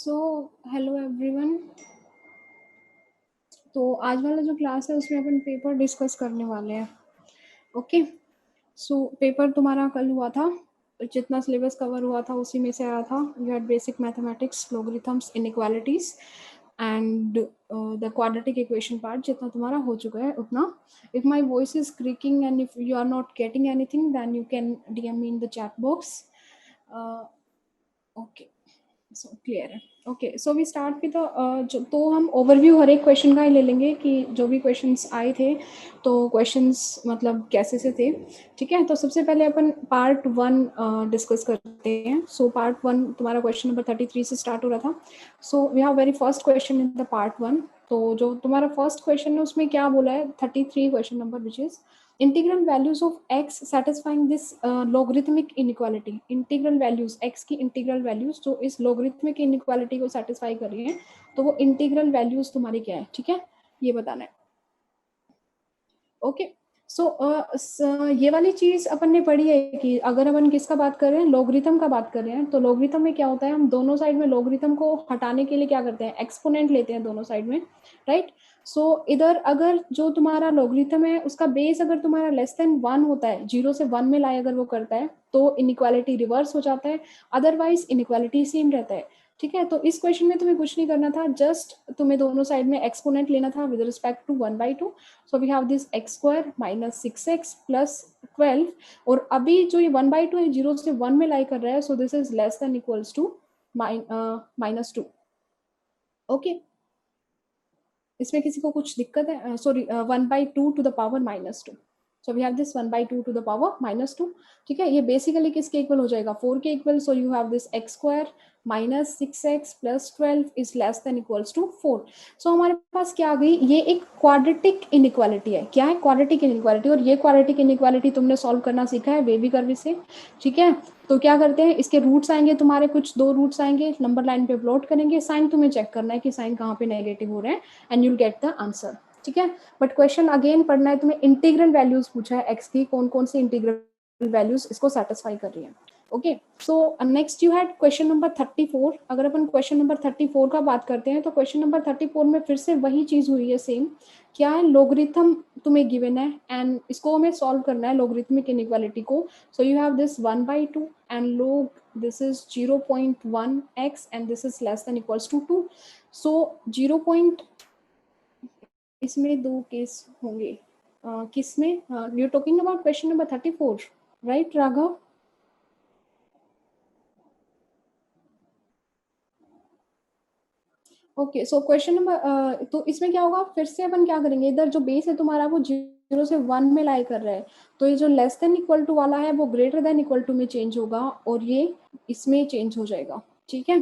So hello everyone. तो आज वाला जो क्लास है उसमें अपन पेपर डिस्कस करने वाले हैं। ओके। सो पेपर तुम्हारा कल हुआ था, जितना सिलेबस कवर हुआ था उसी में से आया था। You had basic mathematics, logarithms, inequalities and the quadratic equation part जितना तुम्हारा हो चुका है उतना। If my voice is creaking and if you are not getting anything then you can DM me in the chat box. Okay, so clear है। Okay, so we start with तो हम overview हर एक क्वेश्चन का ही ले लेंगे कि जो भी क्वेश्चंस आए थे तो क्वेश्चंस मतलब कैसे से थे। ठीक है, तो सबसे पहले अपन पार्ट 1 डिस्कस करते हैं। सो पार्ट 1 तुम्हारा क्वेश्चन नंबर 33 से स्टार्ट हो रहा था। So we have very first question in the part 1। तो जो तुम्हारा फर्स्ट क्वेश्चन है उसमें क्या बोला है, 33 question number which is integral values of x satisfying this logarithmic inequality। Integral values x की इंटीग्रल वैल्यूज जो इस logarithmic inequality को सेटिस्फाई कर रही हैं, तो वो इंटीग्रल वैल्यूज तुम्हारी क्या है। ठीक है, ये बताना है। ओके, सो ये वाली चीज अपन ने पढ़ी है कि अगर अपन किसका बात कर रहे हैं, लोगरिथम का बात कर रहे हैं, तो लोगरिथम में क्या होता है, हम दोनों साइड में लोगरिथम को हटाने के लिए क्या करते हैं, एक्सपोनेंट लेते हैं दोनों साइड में, राइट। सो इधर अगर जो तुम्हारा लोगरिथम है उसका बेस अगर तुम्हारा लेस देन 1 होता है, 0 से 1 में लाए अगर वो करता है तो इनइक्वालिटी रिवर्स हो जाता है, अदरवाइज इनइक्वालिटी सेम रहता है। ठीक है, तो इस क्वेश्चन में तुम्हें कुछ नहीं करना था, जस्ट तुम्हें दोनों साइड में एक्सपोनेंट लेना था with respect to 1/2। So we have this x square minus 6x plus 12, और अभी जो ये 1/2 है 0 से 1 में लाई कर रहा है, so this is less than equals to -2। Okay, इसमें किसी को कुछ दिक्कत है? Sorry, 1/2 to the power -2। So we have this 1/2 to the power -2। ठीक है, ये बेसिकली किसके इक्वल हो जाएगा, 4 के equal. So you have this x square minus 6x plus 12 is less than equals to 4। So हमारे पास क्या आ गई, ये एक क्वाड्रेटिक इनइक्वालिटी है। क्या है, क्वाड्रेटिक इनइक्वालिटी। और ये क्वाड्रेटिक इनइक्वालिटी तुमने सॉल्व करना सीखा है वेवी कर्व से। ठीक है, तो क्या करते हैं, इसके रूट्स आएंगे तुम्हारे, कुछ 2 रूट्स आएंगे, नंबर लाइन पे प्लॉट करेंगे, साइन तुम्हें चेक करना है कि साइन कहाँ पे नेगेटिव हो रहे हैं and you'll get the answer. ठीक है, बट क्वेश्चन अगेन पढ़ना है तुम्हें, इंटीग्रल वैल्यूज पूछा है एक्स की, कौन कौन सी इंटीग्रल वैल्यूज इसको सेटिस्फाई कर रही है। Okay, so next you had question number 34। अगर अपन क्वेश्चन नंबर 34 का बात करते हैं तो क्वेश्चन नंबर 34 में फिर से वही चीज हुई है सेम। क्या है, लोगरिथम तुम्हें गिवन है एंड इसको हमें सॉल्व करना है, लोगरिथमिक इनइक्वालिटी को। सो you have this 1/2 and log this is 0.1x and this is less than equals to 2। so 0 point, इसमें 2 केस होंगे। किसमें, you talking about question number 34, right Raghav? Okay, so question number, तो इसमें क्या होगा, फिर से अपन क्या करेंगे, इधर जो बेस है तुम्हारा वो 0 से 1 में लाई कर रहा है, तो ये जो लेस देन इक्वल टू वाला है वो ग्रेटर देन इक्वल टू में चेंज होगा और ये इसमें चेंज हो जाएगा। ठीक है,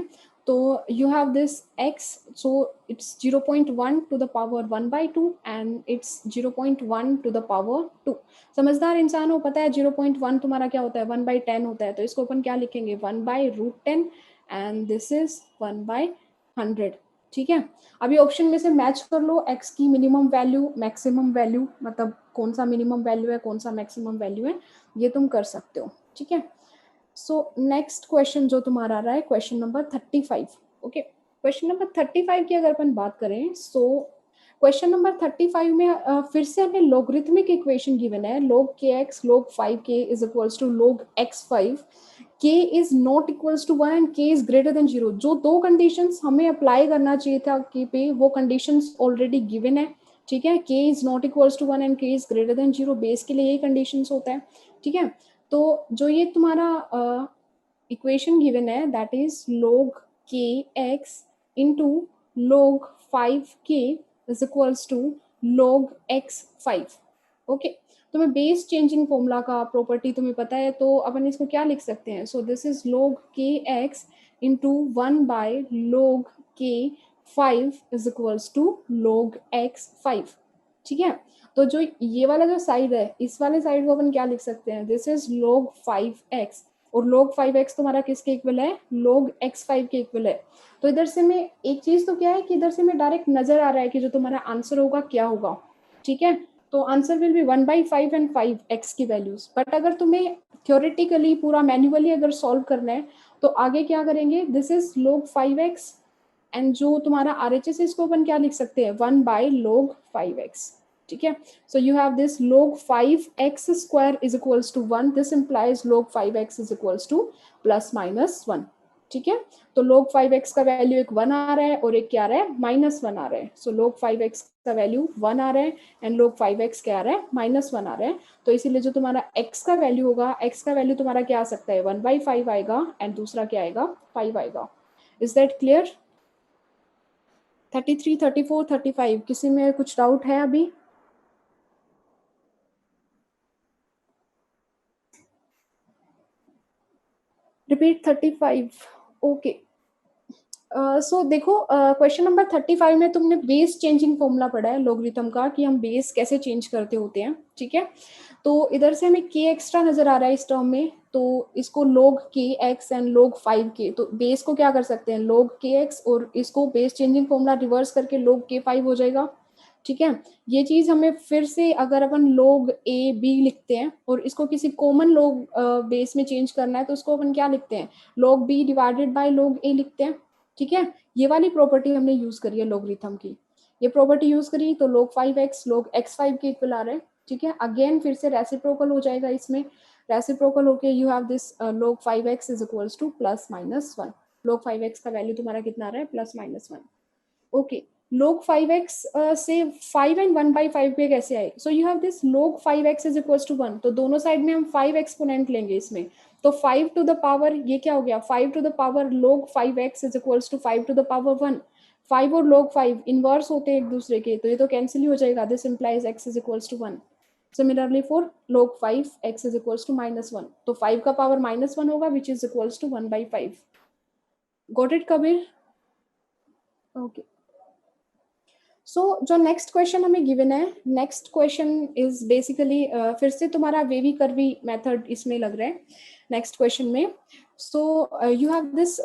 तो you have this x, so it's 0.1 to the power 1/2 and it's 0.1 to the power 2। समझदार इंसान हो, पता है 0.1 तुम्हारा क्या होता है, 1/10 होता है, तो इसको अपन क्या लिखेंगे, 1/√10 एंड दिस इज 1/100। ठीक है, अभी ऑप्शन में से मैच कर लो x की मिनिमम वैल्यू, मैक्सिमम वैल्यू, मतलब कौन सा मिनिमम वैल्यू है कौन सा मैक्सिमम वैल्यू है, ये तुम कर सकते हो। ठीक है, सो नेक्स्ट क्वेश्चन जो तुम्हारा आ रहा है question number 35। Okay, question number 35 की अगर अपन बात करें, सो क्वेश्चन नंबर 35 में फिर से हमें लोगरिथमिक इक्वेशन गिवन है, log kx log 5k is equals to log x5, k is not equals to 1 and k is greater than 0। जो दो कंडीशंस हमें अप्लाई करना चाहिए था k पे, वो कंडीशंस ऑलरेडी गिवन है। ठीक है, k is not equals to 1 and k is greater than 0, base के लिए यही कंडीशंस होता है। ठीक है, तो जो ये तुम्हारा इक्वेशन गिवन है that is log kx into log 5k is equals to log x5। Okay, तुम्हें बेस चेंजिंग फॉर्मूला का प्रॉपर्टी तुम्हें पता है, तो अपन इसको क्या लिख सकते हैं, so this is log kx into 1/log k5 is equals to log x5। ठीक है, तो जो ये वाला जो साइड है, इस वाले साइड को अपन क्या लिख सकते हैं, दिस इज log 5x, और log 5x तुम्हारा किसके इक्वल है, log x5 के इक्वल है। तो इधर से मैं एक चीज तो क्या है कि इधर से मैं डायरेक्ट नजर आ रहा है कि जो तुम्हारा आंसर होगा क्या होगा। ठीक है, तो answer will be 1/5 and 5x की वैल्यूज। बट अगर तुम्हें थ्योरेटिकली पूरा मैन्युअली अगर सॉल्व करना है तो आगे क्या करेंगे, this is log 5x and जो तुम्हारा RHS है इसको अपन क्या लिख सकते हैं 1/log 5x, ठीक है. So you have this log 5x² is equals to 1. This implies log 5x is equals to +-1, ठीक है. तो log 5x का वैल्यू एक 1 आ रहा है और एक क्या आ रहा है -1 आ रहा है. सो log 5x का वैल्यू 1 आ रहा है एंड log 5x क्या आ रहा है -1 आ रहा है. तो इसीलिए जो तुम्हारा x का वैल्यू होगा, x का वैल्यू तुम्हारा क्या आ सकता है 1/5 आएगा एंड दूसरा क्या आएगा 5 आएगा. Is that clear? 33, 34, 35 किसी में कुछ डाउट है अभी? रिपीट 35. ओके. सो देखो क्वेश्चन नंबर 35 में तुमने बेस चेंजिंग फॉर्मूला पढ़ा है लोगरिथम का कि हम बेस कैसे चेंज करते होते हैं, ठीक है. तो इधर से हमें k एक्स्ट्रा नजर आ रहा है इस टर्म में, तो इसको log kx and log 5k, तो बेस को क्या कर सकते हैं log kx और इसको बेस चेंजिंग फॉर्मूला रिवर्स करके log k5 हो जाएगा, ठीक है. ये चीज हमें फिर से अगर अपन log a b लिखते हैं और इसको किसी कॉमन log बेस में चेंज करना है तो उसको अपन क्या लिखते हैं log b divided by log a लिखते हैं, ठीक है. ये वाली प्रॉपर्टी हमने यूज करी है लोगरिथम की, ये प्रॉपर्टी यूज करी तो log 5x log x5 के इक्वल आ रहा है, ठीक है. अगेन फिर से रेसिप्रोकल हो जाएगा इसमें, रेसिप्रोकल होके you have this log 5x is equals to +-1. log 5x का वैल्यू तुम्हारा कितना आ रहा है +-1. ओके. log 5x से 5 एंड 1/5 पे कैसे आए? So you have this log 5x is equals to 1, तो दोनों साइड में हम 5 एक्सपोनेंट लेंगे इसमें, तो 5 टू द पावर ये क्या हो गया 5 to the power log 5x is equals to 5 to the power 1. 5 और log 5 इनवर्स होते हैं एक दूसरे के, तो ये तो कैंसिल ही हो जाएगा. This implies x is equals to 1. Similarly for log 5 x is equals to -1, तो 5 का पावर -1 होगा which is equals to 1/5. Got it Kabir? Okay. सो जो नेक्स्ट क्वेश्चन हमें गिवन है, नेक्स्ट क्वेश्चन इज बेसिकली फिर से तुम्हारा वेवी कर्वी मेथड इसमें लग रहा है नेक्स्ट क्वेश्चन में. So you have this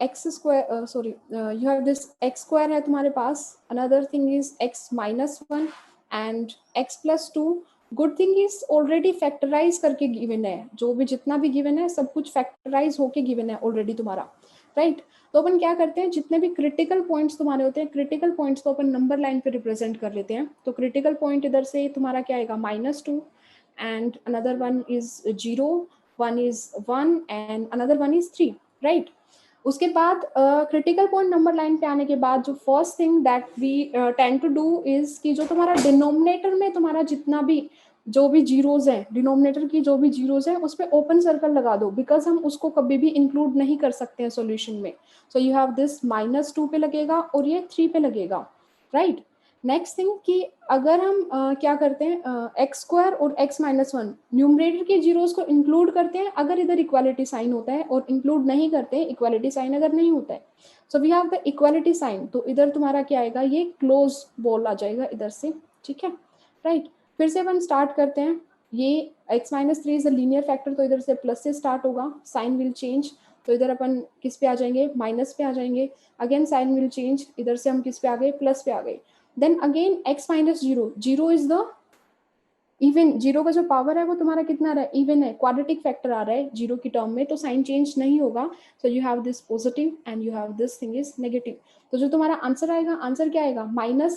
x² sorry you have this x² है तुम्हारे पास, another thing is x-1 and x+2. Good thing is already factorise करके गिवन है, जो भी जितना भी गिवन है सब कुछ फैक्टराइज होके गिवन है ऑलरेडी तुम्हारा, राइट. तो अपन क्या करते हैं जितने भी क्रिटिकल पॉइंट्स तुम्हारे होते हैं, क्रिटिकल पॉइंट्स को अपन नंबर लाइन पे रिप्रेजेंट कर लेते हैं. तो क्रिटिकल पॉइंट इधर से तुम्हारा क्या आएगा -2 and another one is 0, one is 1 and another one is 3, right. उसके बाद क्रिटिकल पॉइंट नंबर लाइन पे आने के बाद जो first thing that we tend to do is कि जो तुम्हारा डिनोमिनेटर में तुम्हारा जितना भी जो भी जीरोज हैं, डिनोमिनेटर की जो भी जीरोज हैं उस पर ओपन सर्कल लगा दो, बिकॉज हम उसको कभी भी इंक्लूड नहीं कर सकते हैं सॉल्यूशन में. सो यू हैव दिस -2 पे लगेगा और ये 3 पे लगेगा, राइट. नेक्स्ट थिंग कि अगर हम क्या करते हैं x² और x-1 न्यूमरेटर के जीरोस को इंक्लूड करते हैं अगर इधर इक्वालिटी साइन होता है, और इंक्लूड नहीं करते इक्वालिटी साइन अगर नहीं होता है. So we have the equality sign, तो इधर तुम्हारा क्या आएगा ये क्लोज बॉल आ जाएगा इधर से, ठीक है, राइट. फिर से अपन स्टार्ट करते हैं. ये x-3 is a linear factor, तो इधर से प्लस से स्टार्ट होगा, साइन विल चेंज, तो इधर अपन किस पे आ जाएंगे माइनस पे आ जाएंगे. अगेन साइन विल चेंज, इधर से हम किस पे आ गए प्लस पे आ गए. Then again x-0, zero is the even, zero का जो पावर है वो तुम्हारा कितना रहा है इवन है, क्वाड्रेटिक फैक्टर आ रहा है जीरो की टर्म में, तो साइन चेंज नहीं होगा. सो you have this positive and you have this thing is negative. तो जो तुम्हारा आंसर आएगा, आंसर क्या आएगा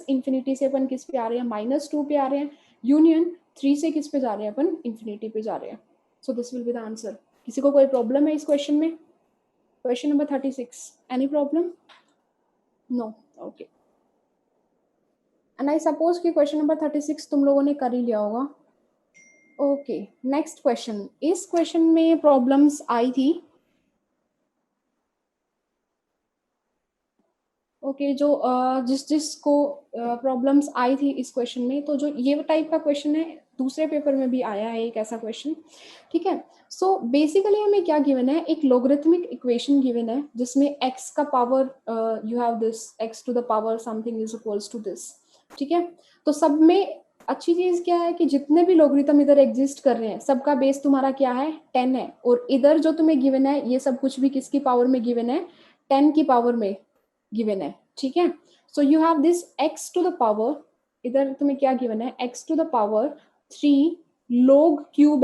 -इंफिनिटी से अपन किस पे आ रहे हैं -2 पे आ रहे हैं, यूनियन 3 से किस पे जा रहे हैं अपन इंफिनिटी पे जा रहे हैं. So this will be the answer. किसी को कोई प्रॉब्लम है इस क्वेश्चन में? Question number 36, any problem? No. Okay. And I suppose कि क्वेश्चन नंबर 36 तुम लोगों ने कर ही लिया होगा. ओके. नेक्स्ट क्वेश्चन, इस क्वेश्चन में प्रॉब्लम्स आई थी. ओके. जो जिसको प्रॉब्लम्स आई थी इस क्वेश्चन में, तो जो ये टाइप का क्वेश्चन है दूसरे पेपर में भी आया है एक ऐसा क्वेश्चन, ठीक है. सो बेसिकली हमें क्या गिवन है, एक लोगरिथमिक इक्वेशन गिवन है जिसमें x का power you have this x to the power something is equals to this, ठीक है. तो सब में अच्छी चीज क्या है कि जितने भी लोगरिथम इधर एग्जिस्ट कर रहे हैं सबका बेस तुम्हारा क्या है 10 है, और इधर जो तुम्हें गिवन है ये सब कुछ भी किसकी पावर में गिवन है 10 की पावर में गिवन है, ठीक है. So you have this x to the power, इधर तुम्हें क्या गिवन है x to the power 3 log cube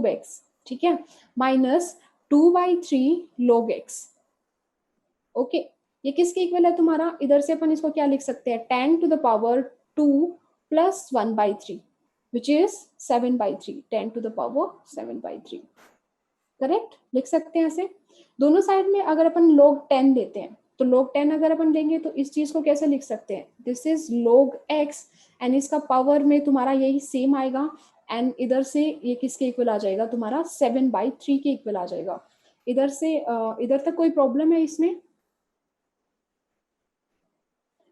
x, ठीक है, -2/3 log x. ओके. ये किसके इक्वल है तुम्हारा, इधर से अपन इसको क्या लिख सकते हैं, 10 to the power 2 plus 1/3 which is 7/3, 10 to the पावर 7/3, करेक्ट, लिख सकते हैं ऐसे। दोनों साइड में अगर अपन log 10 लेते हैं तो log 10 अगर अपन लेंगे तो इस चीज को कैसे लिख सकते हैं, this is log x and इसका पावर में तुम्हारा यही सेम आएगा एंड इधर से ये किसके इक्वल आ जाएगा तुम्हारा 7/3 के इक्वल आ जाएगा। इधर से इधर तक कोई प्रॉब्लम है इसमें,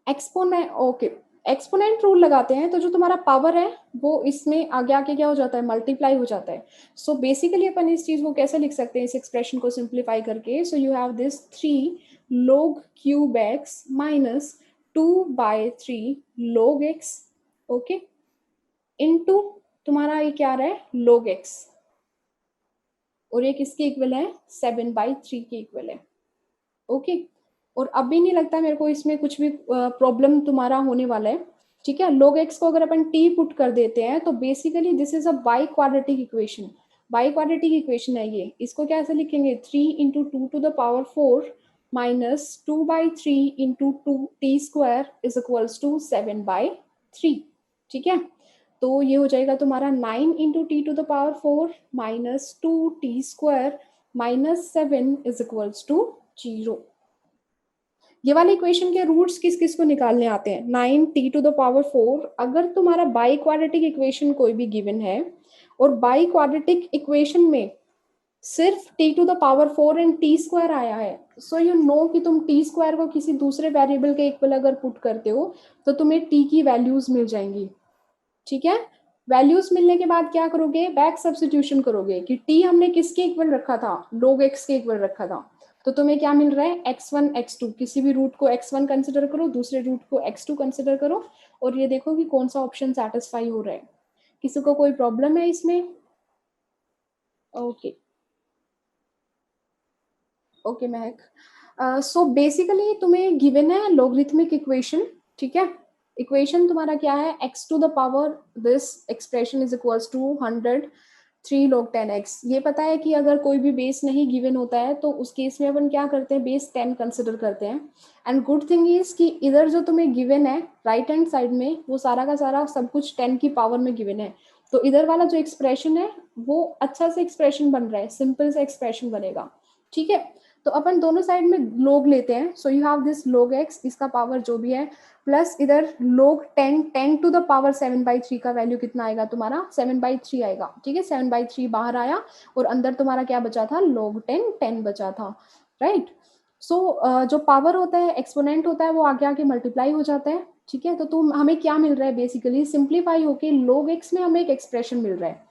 एक्सपोनेंट ओके, एक्सपोनेंट रूल लगाते हैं तो जो तुम्हारा पावर है वो इसमें आगे आके क्या हो जाता है, मल्टीप्लाई हो जाता है। सो बेसिकली अपन इस चीज को कैसे लिख सकते हैं, इस एक्सप्रेशन को सिंप्लीफाई करके, सो you have this 3 log cube x minus 2/3 log x, okay, into तुम्हारा ये क्या आ रहा है log x, और ये किसके इक्वल है 7/3 के इक्वल है, ओके। और अब भी नहीं लगता मेरे को इसमें कुछ भी प्रॉब्लम तुम्हारा होने वाला है, ठीक है। log x को अगर अपन t पुट कर देते हैं तो basically this is a biquadratic equation, biquadratic equation है ये, इसको कैसे लिखेंगे 3 into 2 to the power 4 minus 2/3 into 2t² is equals to 7/3, ठीक है। तो ये हो जाएगा तुम्हारा 9 into t⁴ minus 2t² minus 7 is equals to 0। ये वाले इक्वेशन के रूट्स किस किस को निकालने आते हैं, 9t⁴ अगर तुम्हारा बाई क्वाड्रेटिक इक्वेशन कोई भी गिवन है और बाई क्वाड्रेटिक इक्वेशन में सिर्फ t⁴ एंड t² आया है, सो यू नो कि तुम t² को किसी दूसरे वेरिएबल के इक्वल अगर पुट करते हो तो तुम्हें t की वैल्यूज मिल जाएंगी, ठीक है। वैल्यूज मिलने के बाद क्या करोगे, बैक सब्स्टिट्यूशन करोगे कि t हमने किसके इक्वल रखा था, log x के इक्वल रखा था, तो तुम्हें क्या मिल रहा है x1 x2, किसी भी रूट को x1 कंसिडर करो, दूसरे रूट को x2 कंसिडर करो और ये देखो कि कौन सा ऑप्शन सेटिस्फाई हो रहा है। किसी को कोई प्रॉब्लम है इसमें, okay okay Mahak, so basically तुम्हें गिवन है लॉगरिथमिक इक्वेशन, ठीक है। इक्वेशन तुम्हारा क्या है, x to the power this expression is equals to 100 3 log 10x, ये पता है कि अगर कोई भी बेस नहीं गिवन होता है तो उस केस में अपन क्या करते हैं, बेस 10 कंसिडर करते हैं। एंड गुड थिंग इज कि इधर जो तुम्हें गिवन है राइट हैंड साइड में वो सारा का सारा सब कुछ 10 की पावर में गिवन है, तो इधर वाला जो एक्सप्रेशन है वो अच्छा से एक्सप्रेशन बन रहा है, सिंपल से एक्सप्रेशन बनेगा, ठीक है। तो अपन दोनों साइड में log लेते हैं, so you have this log x, इसका पावर जो भी है, प्लस इधर log 10 टू द पावर 7/3 का वैल्यू कितना आएगा तुम्हारा 7/3 आएगा, ठीक है। 7/3 बाहर आया और अंदर तुम्हारा क्या बचा था, log 10 बचा था, राइट। सो जो पावर होता है एक्सपोनेंट होता है वो आगे आगे मल्टीप्लाई हो जाता है, ठीक है। तो तुम हमें क्या मिल रहा है, बेसिकली सिंप्लीफाई होके log x में हमें एक एक्सप्रेशन मिल रहा है,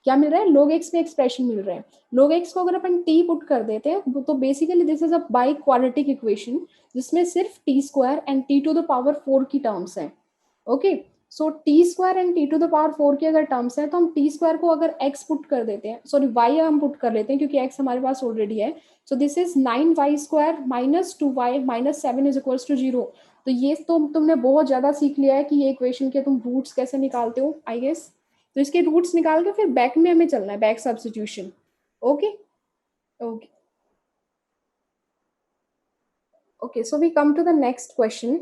क्या मिल रहा है, log x में एक्सप्रेशन मिल रहा है। log x को अगर अपन t पुट कर देते हैं तो basically this is a biquadratic equation जिसमें सिर्फ t² एंड t⁴ की टर्म्स हैं, okay. So t² and t⁴ की अगर टर्म्स है तो हम t² को अगर x पुट कर देते हैं, सॉरी y हम पुट कर लेते हैं क्योंकि x हमारे पास ऑलरेडी है, so this is 9y² minus 2y minus 7 is equals to 0। तो ये तो तुमने बहुत ज्यादा सीख लिया है कि ये इक्वेशन के तुम रूट्स कैसे निकालते हो आई गेस। तो इसके रूट्स निकाल के फिर बैक में हमें चलना है, back substitution, okay okay okay. So we come to the next question,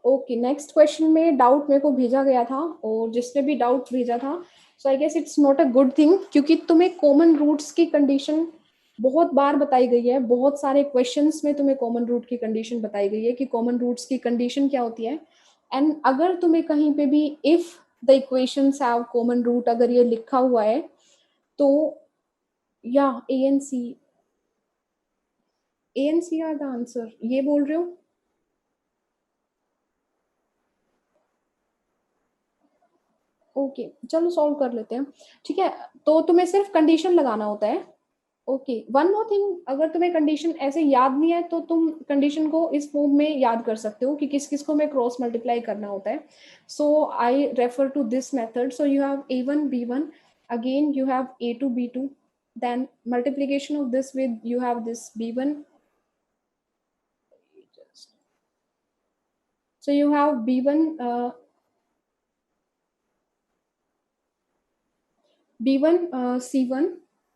okay next question में डाउट मेरे को भेजा गया था और जिसने भी डाउट भेजा था, so I guess it's not a good thing क्योंकि तुम्हें कॉमन रूट्स की कंडीशन बहुत बार बताई गई है, बहुत सारे क्वेश्चंस में तुम्हें कॉमन रूट की कंडीशन बताई गई है कि कॉमन रूट्स की कंडीशन क्या होती है। एंड अगर तुम्हें कहीं पे भी if the equations have common root अगर ये लिखा हुआ है तो या ANC आर द आंसर, ये बोल रहे हो, ओके चलो सॉल्व कर लेते हैं, ठीक है। तो तुम्हें सिर्फ कंडीशन लगाना होता है, ओके। वन मोर थिंग, अगर तुम्हें कंडीशन ऐसे याद नहीं है तो तुम कंडीशन को इस फॉर्म में याद कर सकते हो कि किस किस को हमें क्रॉस मल्टीप्लाई करना होता है। So I refer to this method, so you have A1 B1, again you have A2 B2, then multiplication of this with you have this B1, so you have B1 B1 C1,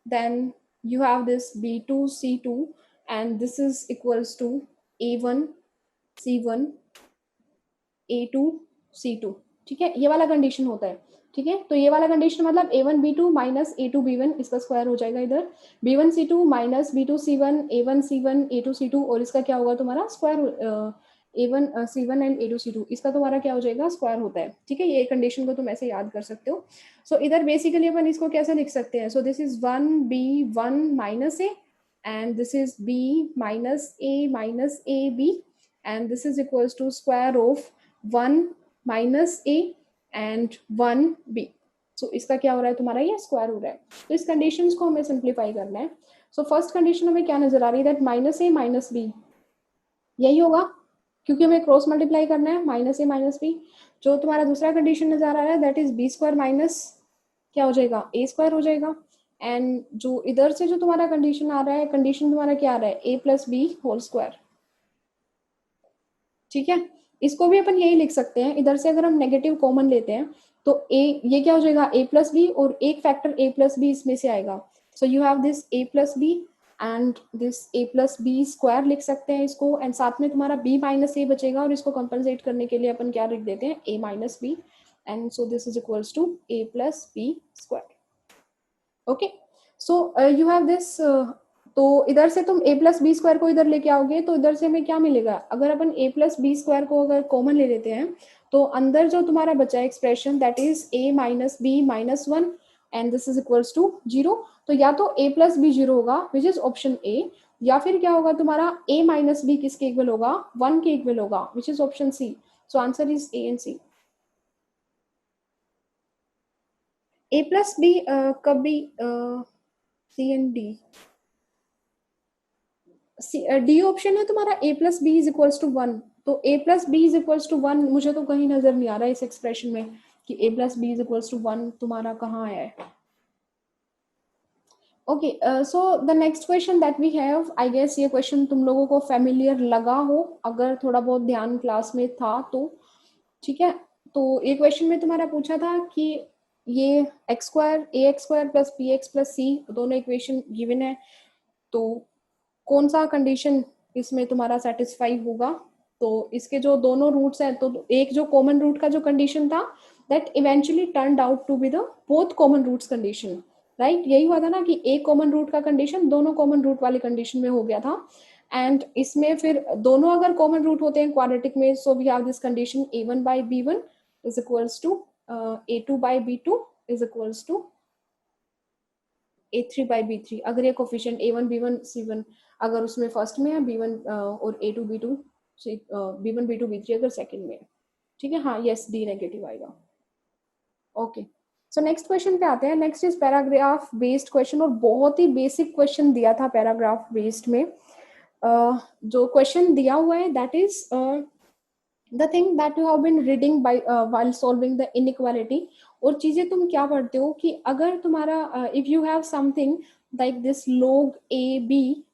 then you have this B2 C2, and this is equals to A1 C1 A2 C2, ठीक है, ये वाला condition होता है, ठीक है। तो ये वाला कंडीशन मतलब A1 B2 minus A2 B1, इसका स्क्वायर हो जाएगा इधर, B1 C2 minus B2 C1 A1 C1 A2 C2, और इसका क्या होगा तुम्हारा square, A1 C1 and A2 C2, इसका तुम्हारा क्या हो जाएगा स्क्वायर होता है, ठीक है। ये कंडीशन को तुम ऐसे याद कर सकते हो। सो इधर बेसिकली अपन इसको कैसे लिख सकते हैं, so this is 1B1 minus A and this is B minus A B, and this is equals to square of 1 minus A and 1 B। सो इसका क्या हो रहा है तुम्हारा, ये स्क्वायर हो रहा है। तो इस कंडीशंस को हमें सिंप्लीफाई करना है। सो फर्स्ट कंडीशन हमें क्या नजर आ रही है, that minus a minus b, यही होगा क्योंकि हमें क्रॉस मल्टीप्लाई करना है, माइनस ए माइनस बी। जो तुम्हारा दूसरा कंडीशन नजर आ रहा है that is b square minus क्या हो जाएगा, ए स्क्वायर हो जाएगा। एंड जो इधर से जो तुम्हारा कंडीशन आ रहा है, कंडीशन तुम्हारा क्या आ रहा है, ए प्लस बी होल स्क्वायर, ठीक है। इसको भी अपन यही लिख सकते हैं, इधर से अगर हम नेगेटिव कॉमन लेते हैं तो ए, ये क्या हो जाएगा ए प्लस बी, और एक फैक्टर ए प्लस बी इसमें से आएगा। So you have this a plus b and this a plus B square लिख सकते हैं इसको, एंड साथ में तुम्हारा बी माइनस ए बचेगा, और इसको कंपनसेट करने के लिए अपन क्या लिख देते हैं, A minus B, and so this is equals to A plus B square. Okay, so you have this, तो इधर से तुम a प्लस बी स्क्वायर को इधर लेके आओगे तो इधर से हमें क्या मिलेगा, अगर अपन a प्लस बी स्क्वायर को अगर कॉमन ले लेते हैं तो अंदर जो तुम्हारा बचा है expression that is a minus b minus one, and this is equals to zero. तो या तो a प्लस बी जीरो होगा विच इज ऑप्शन ए, या फिर क्या होगा तुम्हारा a माइनस बी किसके इक्वल होगा, वन के इक्वल होगा which is option C. So answer is A and C. a plus b कभी C and D, D option है तुम्हारा a plus b is equals to one, तो a plus b is equals to one मुझे तो कहीं नजर नहीं आ रहा है इस एक्सप्रेशन में कि a plus b is equals to one तुम्हारा कहाँ आया है। Okay, so the next question that we have, I guess ये क्वेश्चन तुम लोगों को फेमिलियर लगा हो अगर थोड़ा बहुत ध्यान क्लास में था तो, ठीक है। तो ये क्वेश्चन में तुम्हारा पूछा था कि ये X square A x square plus B x plus C दोनों इक्वेशन गिवन है, तो कौन सा कंडीशन इसमें तुम्हारा सेटिस्फाई होगा। तो इसके जो दोनों रूट्स हैं, तो एक जो कॉमन रूट का जो कंडीशन था that eventually turned out to be the both common roots condition, right. यही हुआ था ना कि एक कॉमन रूट का कंडीशन दोनों कॉमन रूट वाली कंडीशन में हो गया था, एंड इसमें फिर दोनों अगर कॉमन रूट होते हैं क्वाड्रेटिक में, so we have this condition a1 by b1 is equals to a2 by b2 is equals to a3 by b3, अगर ये कोफिशिएंट a1 b1 c1 अगर उसमें फर्स्ट में है, b1 और a2 b2 b1 b2 b3 अगर second में है, ठीक है। हाँ यस, डी नेगेटिव आएगा। ओके, सो नेक्स्ट क्वेश्चन पे आते हैं। Next is paragraph based question, और बहुत ही बेसिक क्वेश्चन दिया था पैराग्राफ बेस्ड में। जो क्वेश्चन दिया हुआ है that is the thing that you have been reading by while solving the inequality. और चीजें तुम क्या पढ़ते हो कि अगर तुम्हारा if you have something like this log a b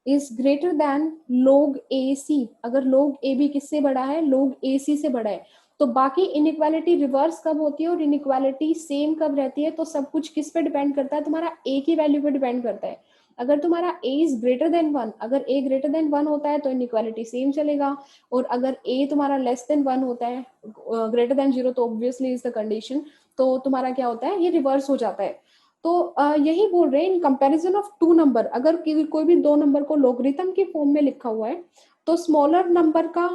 is greater than log a c, अगर log ए बी किससे बड़ा है, log ए सी से बड़ा है, तो बाकी इनइक्वालिटी रिवर्स कब होती है और इनइक्वालिटी सेम कब रहती है, तो सब कुछ किस पे डिपेंड करता है, तुम्हारा ए की वैल्यू पे डिपेंड करता है। अगर तुम्हारा a is greater then one, अगर a ग्रेटर देन वन होता है तो इनइक्वालिटी सेम चलेगा, और अगर a तुम्हारा लेस देन वन होता है, ग्रेटर देन जीरो, तो ऑब्वियसली इज द कंडीशन, तो तुम्हारा क्या होता है, ये रिवर्स हो जाता है। तो यही बोल रहे हैं in comparison of two number, अगर कोई भी दो नंबर को लोगरिथम के फॉर्म में लिखा हुआ है तो स्मॉलर नंबर का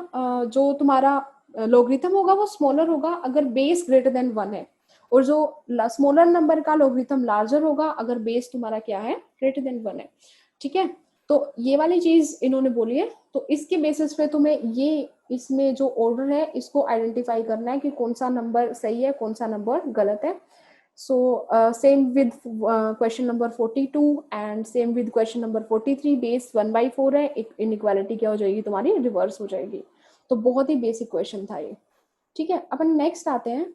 जो तुम्हारा लोगरिथम होगा वो स्मॉलर होगा अगर बेस ग्रेटर देन वन है, और जो स्मॉलर नंबर का लोगरिथम लार्जर होगा अगर बेस तुम्हारा क्या है, ग्रेटर देन वन है, ठीक है। तो ये वाली चीज इन्होंने बोली है, तो इसके बेसिस पे तुम्हें ये इसमें जो ऑर्डर है इसको आइडेंटिफाई करना है कि कौन सा नंबर सही है कौन सा नंबर गलत है। So same with question number 42 and same with question number 43, base 1/4 है, इनइक्वालिटी क्या हो जाएगी तुम्हारी, रिवर्स हो जाएगी। तो बहुत ही बेसिक क्वेश्चन था ये, ठीक है। अपन नेक्स्ट आते हैं।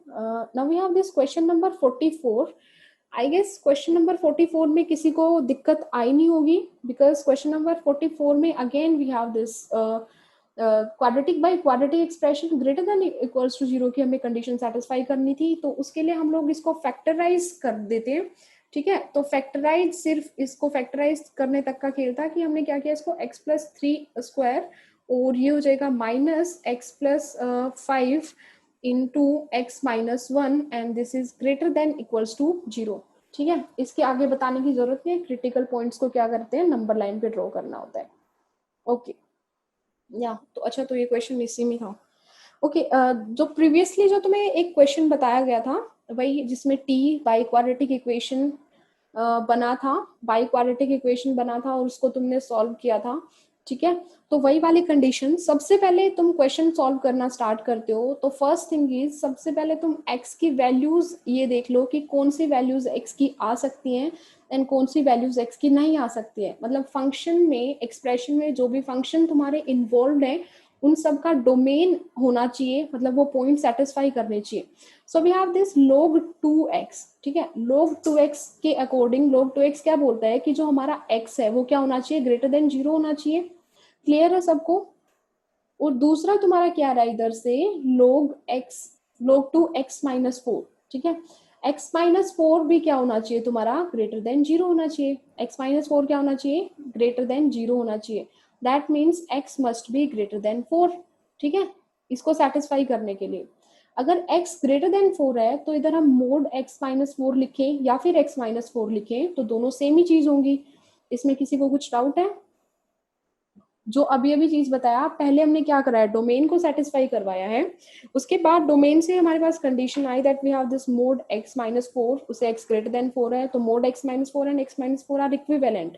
Now we have this question number 44। I guess question number 44 में किसी को दिक्कत आई नहीं होगी, बिकॉज क्वेश्चन नंबर 44 में again we have this quadratic by quadratic expression greater than equals to zero की हमें कंडीशन सेटिस्फाई करनी थी, तो उसके लिए हम लोग इसको फैक्टराइज कर देते हैं, ठीक है। तो फैक्टराइज सिर्फ इसको फैक्टराइज करने तक का खेल था कि हमने क्या किया, इसको x प्लस थ्री स्क्वायर और ये हो जाएगा minus x plus 5 into x minus 1 and this is greater than equals to 0। ठीक है, इसके आगे बताने की जरूरत नहीं है, क्रिटिकल पॉइंट्स को क्या करते हैं, नंबर लाइन पे ड्रॉ करना होता है। ओके या तो अच्छा, तो ये क्वेश्चन इसी में था। ओके जो प्रीवियसली जो तुम्हें एक क्वेश्चन बताया गया था, वही जिसमें टी बाई क्वाड्रेटिक इक्वेशन बना था, बाई क्वाड्रेटिक इक्वेशन बना था और उसको तुमने सॉल्व किया था। ठीक है, तो वही वाली कंडीशन, सबसे पहले तुम क्वेश्चन सॉल्व करना स्टार्ट करते हो तो फर्स्ट थिंग इज, सबसे पहले तुम x की वैल्यूज ये देख लो कि कौन सी वैल्यूज x की आ सकती हैं एंड कौन सी वैल्यूज x की नहीं आ सकती है। मतलब फंक्शन में, एक्सप्रेशन में जो भी फंक्शन तुम्हारे इन्वॉल्व है उन सब का डोमेन होना चाहिए, मतलब वो पॉइंट सेटिस्फाई करने चाहिए। So we have this log 2x। ठीक है, log 2x के अकॉर्डिंग log 2x क्या बोलता है कि जो हमारा x है वो क्या होना चाहिए, ग्रेटर देन 0 होना चाहिए। क्लियर है सबको? और दूसरा तुम्हारा क्या रहा है इधर से, log 2x माइनस 4। ठीक है, x माइनस 4 भी क्या होना चाहिए तुम्हारा, ग्रेटर देन 0 होना चाहिए। x माइनस 4 क्या होना चाहिए, ग्रेटर देन 0 होना चाहिए। That means x must be greater than 4। ठीक है, इसको सेटिस्फाई करने के लिए अगर x ग्रेटर देन 4 है तो इधर हम मोड x माइनस 4 लिखें या फिर x माइनस 4 लिखें तो दोनों सेम ही चीज होंगी। इसमें किसी को कुछ डाउट है? जो अभी अभी चीज बताया, पहले हमने क्या कराया, डोमेन को सेटिस्फाई करवाया है, उसके बाद डोमेन से हमारे पास कंडीशन आई that we have this mod x minus 4, उसे x ग्रेटर देन 4 है तो mod x minus 4 and x minus 4 are equivalent,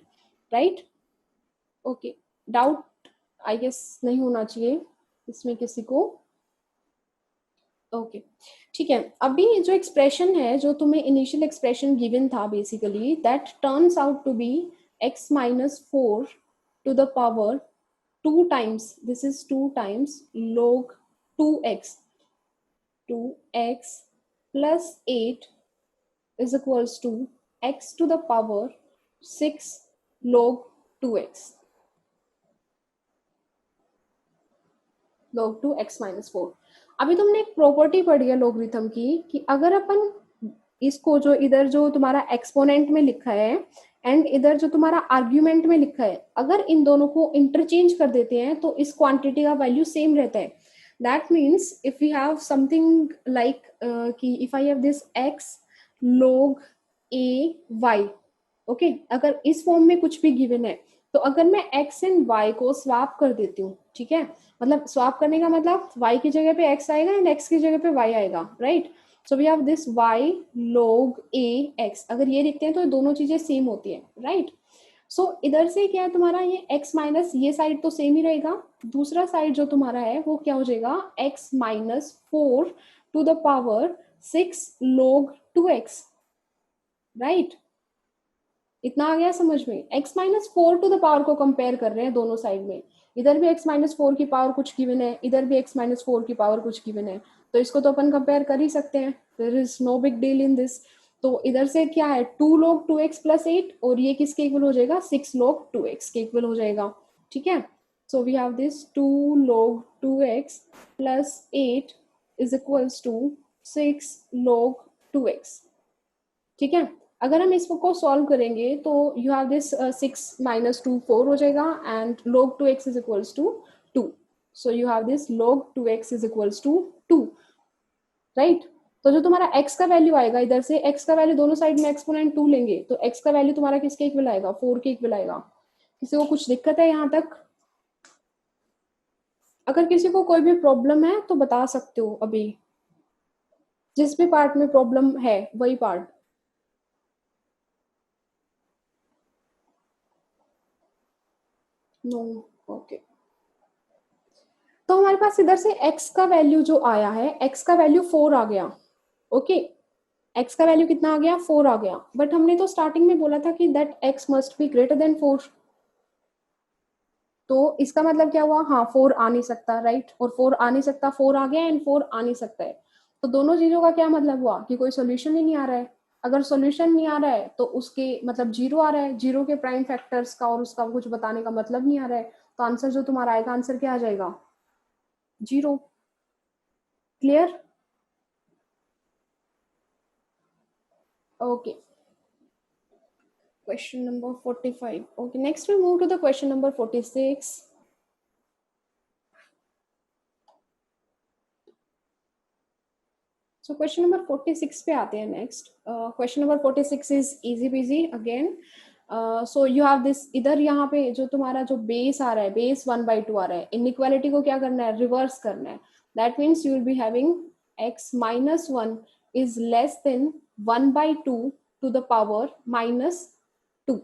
right? Okay, doubt I guess नहीं होना चाहिए इसमें किसी को। ओके ठीक है, अभी जो एक्सप्रेशन है, जो तुम्हें इनिशियल एक्सप्रेशन गिवन था basically, that turns out to be x minus 4 to the power 2 times, this is 2 times log 2x, 2x plus 8 is equals to x to the power 6 log 2x, log 2x minus 4। अभी तुमने एक property पढ़ी है logarithm की कि अगर अपन इसको, जो इधर जो तुम्हारा एक्सपोनेंट में लिखा है एंड इधर जो तुम्हारा आर्ग्यूमेंट में लिखा है, अगर इन दोनों को इंटरचेंज कर देते हैं तो इस क्वांटिटी का वैल्यू सेम रहता है। That means if you have something like कि if I have this x log a y, okay अगर इस फॉर्म में कुछ भी गिवन है तो अगर मैं x एंड y को स्वैप कर देती हूँ, ठीक है, मतलब स्वैप करने का मतलब y की जगह पे x आएगा एंड x की जगह पे y आएगा, right? So we have this y log a x, अगर ये लिखते हैं तो दोनों चीजें सेम होती है, राइट? सो इधर से क्या है तुम्हारा, ये x माइनस, ये साइड तो सेम ही रहेगा, दूसरा साइड जो तुम्हारा है वो क्या हो जाएगा, x minus 4 to the power 6 log 2x, right? इतना आ गया समझ में? x minus 4 to the power को कंपेयर कर रहे हैं दोनों साइड में, इधर भी x माइनस 4 की पावर कुछ गिवन है, इधर भी x माइनस 4 की पावर कुछ गिवन है, तो इसको तो अपन कंपेयर कर ही सकते हैं, there is no big deal in this. तो इधर से क्या है, 2 log 2x प्लस 8 और ये किसके इक्वल हो जाएगा, 6 log 2x के इक्वल हो जाएगा। ठीक है, so we have this 2 log 2x plus 8 is equals to 6 log 2x। ठीक है, अगर हम इसको सॉल्व करेंगे तो यू हैव दिस 6 माइनस 2 4 हो जाएगा and log 2x is equals to 2। So you have this log 2x is equals to 2, right? तो जो तुम्हारा x का वैल्यू आएगा, इधर से x का वैल्यू दोनों साइड में एक्सपोनेंट 2 लेंगे तो x का वैल्यू तुम्हारा किसके इक्वल आएगा, 4 के इक्वल आएगा। किसी को कुछ दिक्कत है यहाँ तक? अगर किसी को कोई भी प्रॉब्लम है तो बता सकते हो अभी, जिस भी पार्ट में प्रॉब्लम है वही पार्ट। No, okay. तो हमारे पास इधर से x का वैल्यू जो आया है, x का वैल्यू 4 आ गया, ओके x का वैल्यू कितना आ गया, 4 आ गया, बट हमने तो स्टार्टिंग में बोला था कि that x must be greater than 4। तो इसका मतलब क्या हुआ, हाँ 4 आ नहीं सकता, राइट? और 4 आ नहीं सकता, 4 आ गया एंड 4 आ नहीं सकता है, तो दोनों चीजों का क्या मतलब हुआ कि कोई सोल्यूशन ही नहीं आ रहा है। अगर सोल्यूशन नहीं आ रहा है तो उसके मतलब जीरो आ रहा है, जीरो के प्राइम फैक्टर्स का और उसका कुछ बताने का मतलब नहीं आ रहा है, तो आंसर जो तुम्हारा आएगा, आंसर क्या आ जाएगा, zero. Clear? Okay, question number 45. Okay, next we move to the question number 46. So question number 46 पे आते हैं next. Question number 46 is easy PG again. So you have this, इधर यहाँ पे जो तुम्हारा जो बेस आ रहा है, बेस 1/2 आ रहा है, इनइक्वालिटी को क्या करना है, रिवर्स करना है. That means you will be having x minus 1 is less than 1/2 to the power minus 2,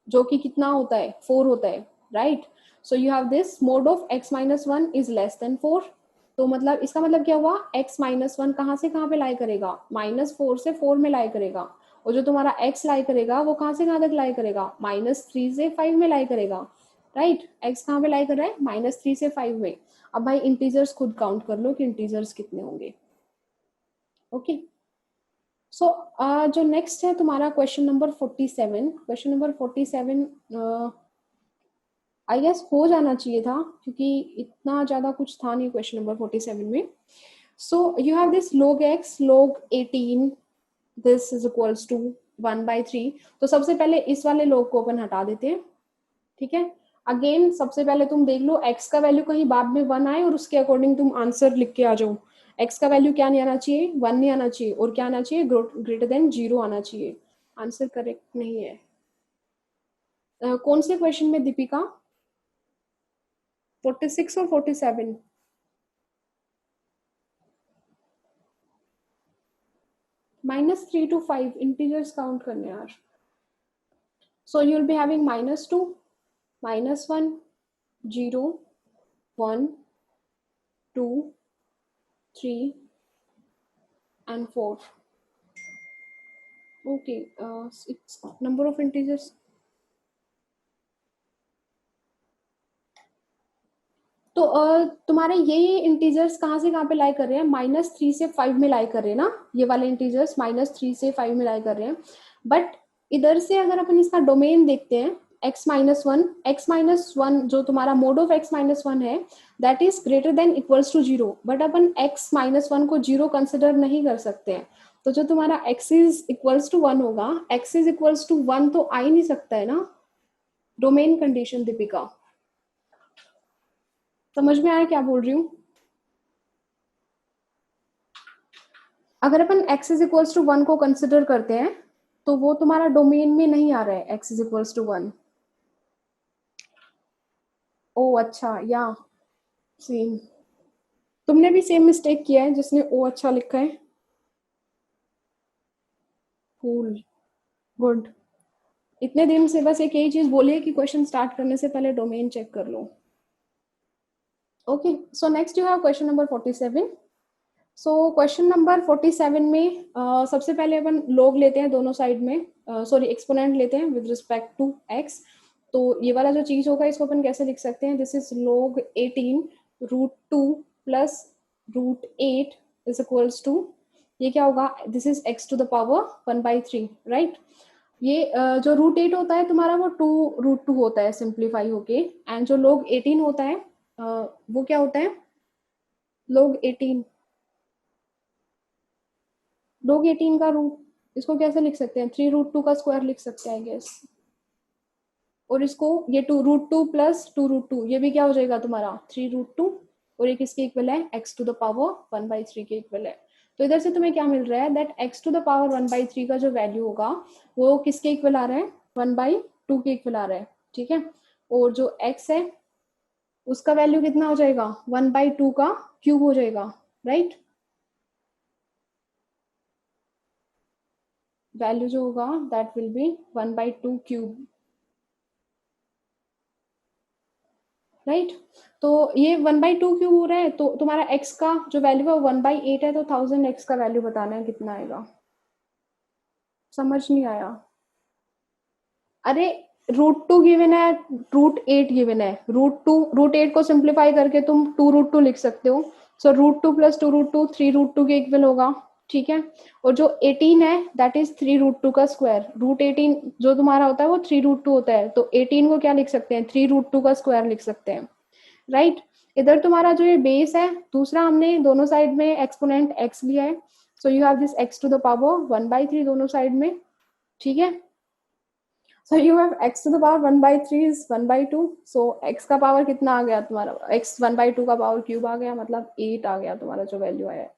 जो कि कितना होता है, 4 होता है, right. So you have this mod of x minus 1 is less than 4. तो मतलब इसका मतलब क्या हुआ, x माइनस 1 कहाँ से कहाँ पे लाई करेगा, -4 से 4 में लाई करेगा. और जो तुम्हारा x लाई करेगा वो कहाँ से कहाँ तक लाई करेगा, -3 से 5 में लाई करेगा, राइट. x कहाँ पे लाई कर रहा है, -3 से 5 में. अब भाई इंटीजर्स खुद काउंट कर लो कि इंटीजर्स कितने होंगे. ओके. सो जो नेक्स्ट है तुम्हारा question number 47. Question number 47 I guess हो जाना चाहिए था क्योंकि इतना ज्यादा कुछ था नहीं क्वेश्चन नंबर 47 में. So you have this log x log 18 this is equals to 1/3. तो सबसे पहले इस वाले log को अपन हटा देते हैं, ठीक है. अगेन सबसे पहले तुम देख लो x का वैल्यू कहीं बाद में 1 आए और उसके अकॉर्डिंग तुम आंसर लिख के आ जाओ. x का वैल्यू क्या नहीं आना चाहिए, 1 नहीं आना चाहिए, और क्या आना चाहिए, ग्रेटर देन 0 आना चाहिए. आंसर करेक्ट नहीं है. कौन से क्वेश्चन में दीपिका, 46 और 47? -3 to 5 इंटीजर्स काउंट करने यार. So you will be having -2, -1, 0, 1, 2, 3 and 4. Okay, it's number of integers. तो तुम्हारे ये इंटीजर्स कहाँ से कहाँ पे लाई कर रहे हैं, -3 से 5 में लाई कर रहे हैं ना, ये वाले इंटीजर्स -3 से 5 में लाई कर रहे हैं. बट इधर से अगर अपन इसका डोमेन देखते हैं, x-1 जो तुम्हारा मोड ऑफ x-1 है, that is greater than equals to 0. But अपन x-1 को 0 कंसिडर नहीं कर सकते हैं. तो जो तुम्हारा x इज इक्वल्स टू 1 होगा, x इज इक्वल्स टू 1 तो आ ही नहीं सकता है ना. डोमेन कंडीशन दीपिका, समझ में आया क्या बोल रही हूँ. अगर अपन x इज इक्वल्स टू 1 को कंसिडर करते हैं तो वो तुम्हारा डोमेन में नहीं आ रहा है, x इज इक्वल्स टू 1. ओ अच्छा, या सेम, तुमने भी सेम मिस्टेक किया है जिसने ओ अच्छा लिखा है. Cool, good. इतने दिन से बस एक यही चीज बोली है कि क्वेश्चन स्टार्ट करने से पहले डोमेन चेक कर लो. Okay, so next you have question number 47. So question number 47 में सबसे पहले अपन लोग लेते हैं दोनों साइड में, सॉरी एक्सपोनेंट लेते हैं विद रिस्पेक्ट टू x. तो ये वाला जो चीज होगा इसको अपन कैसे लिख सकते हैं, this is log 18 √2 plus √8 is equals to, ये क्या होगा, this is x to the power 1/3, right. ये जो √8 होता है तुम्हारा वो 2 √2 होता है सिंप्लीफाई होके. एंड जो log 18 होता है वो क्या होता है, log 18 का रूट, इसको कैसे लिख सकते हैं, 3 √2 का स्क्वायर लिख सकते हैं आई गेस. और इसको ये 2 √2 प्लस 2 √2, ये भी क्या हो जाएगा तुम्हारा 3 √2, और एक इसके इक्वल है x टू द पावर 1/3 के इक्वल है. तो इधर से तुम्हें क्या मिल रहा है, that x to the power 1/3 का जो वैल्यू होगा वो किसके इक्वल आ रहा है, 1/2 के इक्वल आ रहा है, ठीक है. और जो x है उसका वैल्यू कितना हो जाएगा, 1/2 का क्यूब हो जाएगा, राइट. वैल्यू जो होगा that will B 1/2 cube, right. तो ये 1/2 क्यों हो रहा है, तो तुम्हारा x का जो वैल्यू है 1/8 है, तो 1000x का वैल्यू बताना है कितना आएगा. समझ नहीं आया. अरे √2 गिवन है, √8 गिवन है, √8 को सिंप्लीफाई करके तुम 2 √2 लिख सकते हो. सो √2 प्लस 2 √2 3 √2 के इक्वल होगा, ठीक है. और जो 18 है दैट इज 3 √2 का स्क्वायर. √18 जो तुम्हारा होता है वो 3 √2 होता है, तो 18 को क्या लिख सकते हैं, 3 √2 का स्क्वायर लिख सकते हैं, राइट. इधर तुम्हारा जो ये बेस है, दूसरा हमने दोनों साइड में एक्सपोनेंट x लिया है. So you have this x to the power 1/3 दोनों साइड में, ठीक है. So you have x to the power 1/3 is 1/2. सो x का पावर कितना आ गया तुम्हारा, x 1/2 का पावर क्यूब आ गया, मतलब 8 आ गया तुम्हारा जो वैल्यू आया है.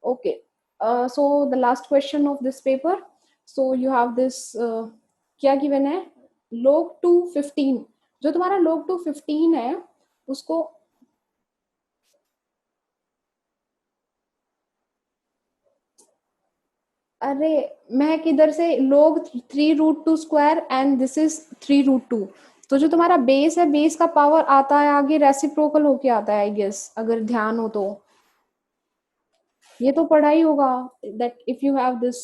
Okay. So the last question of this paper. So you have this क्या given है, log to 15. जो तुम्हारा log to 15 है उसको, अरे मैं किधर से, log 3√2 एंड दिस इज 3√2. तो जो तुम्हारा बेस है, बेस का पावर आता है आगे रेसिप्रोकल होके आता है आई गेस, अगर ध्यान हो तो ये तो पढ़ा ही होगा, that if you have this,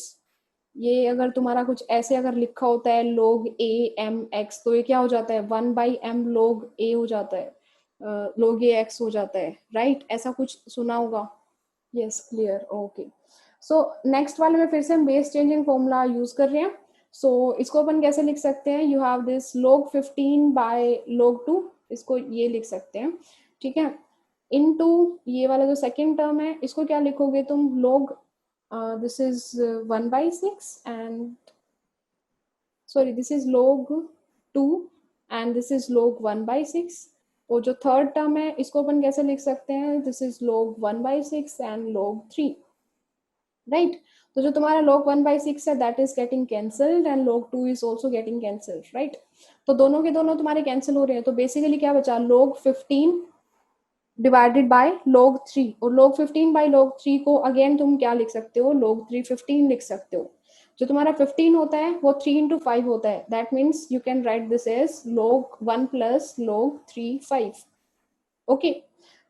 ये अगर तुम्हारा कुछ ऐसे अगर लिखा होता है log a m x, तो ये क्या हो जाता है 1/m log a हो जाता है, log a x हो जाता है, राइट? ऐसा कुछ सुना होगा. Yes, clear, okay. So next वाले में फिर से हम बेस चेंजिंग फॉर्मूला यूज कर रहे हैं. सो इसको अपन कैसे लिख सकते हैं, you have this log 15/log 2, इसको ये लिख सकते हैं, ठीक है. इनटू ये वाला जो सेकेंड टर्म है इसको क्या लिखोगे तुम, log this is 1/6 and sorry this is log 2 and this is log 1/6. और जो थर्ड टर्म है इसको अपन कैसे लिख सकते हैं, this is log 1/6 and log 3, right? तो जो तुम्हारा log 1/6 है that is getting cancelled and log 2 is also getting cancelled, right? तो दोनों के दोनों तुम्हारे कैंसिल हो रहे हैं, तो बेसिकली क्या बचा, log 15 डिवाइडेड बाय log 3, और log 15/log 3 को अगेन तुम क्या लिख सकते हो, log 315 लिख सकते हो. जो तुम्हारा 15 होता है वो 3 into 5 होता है, that means you can write this as log 1 plus log 3 5. Okay.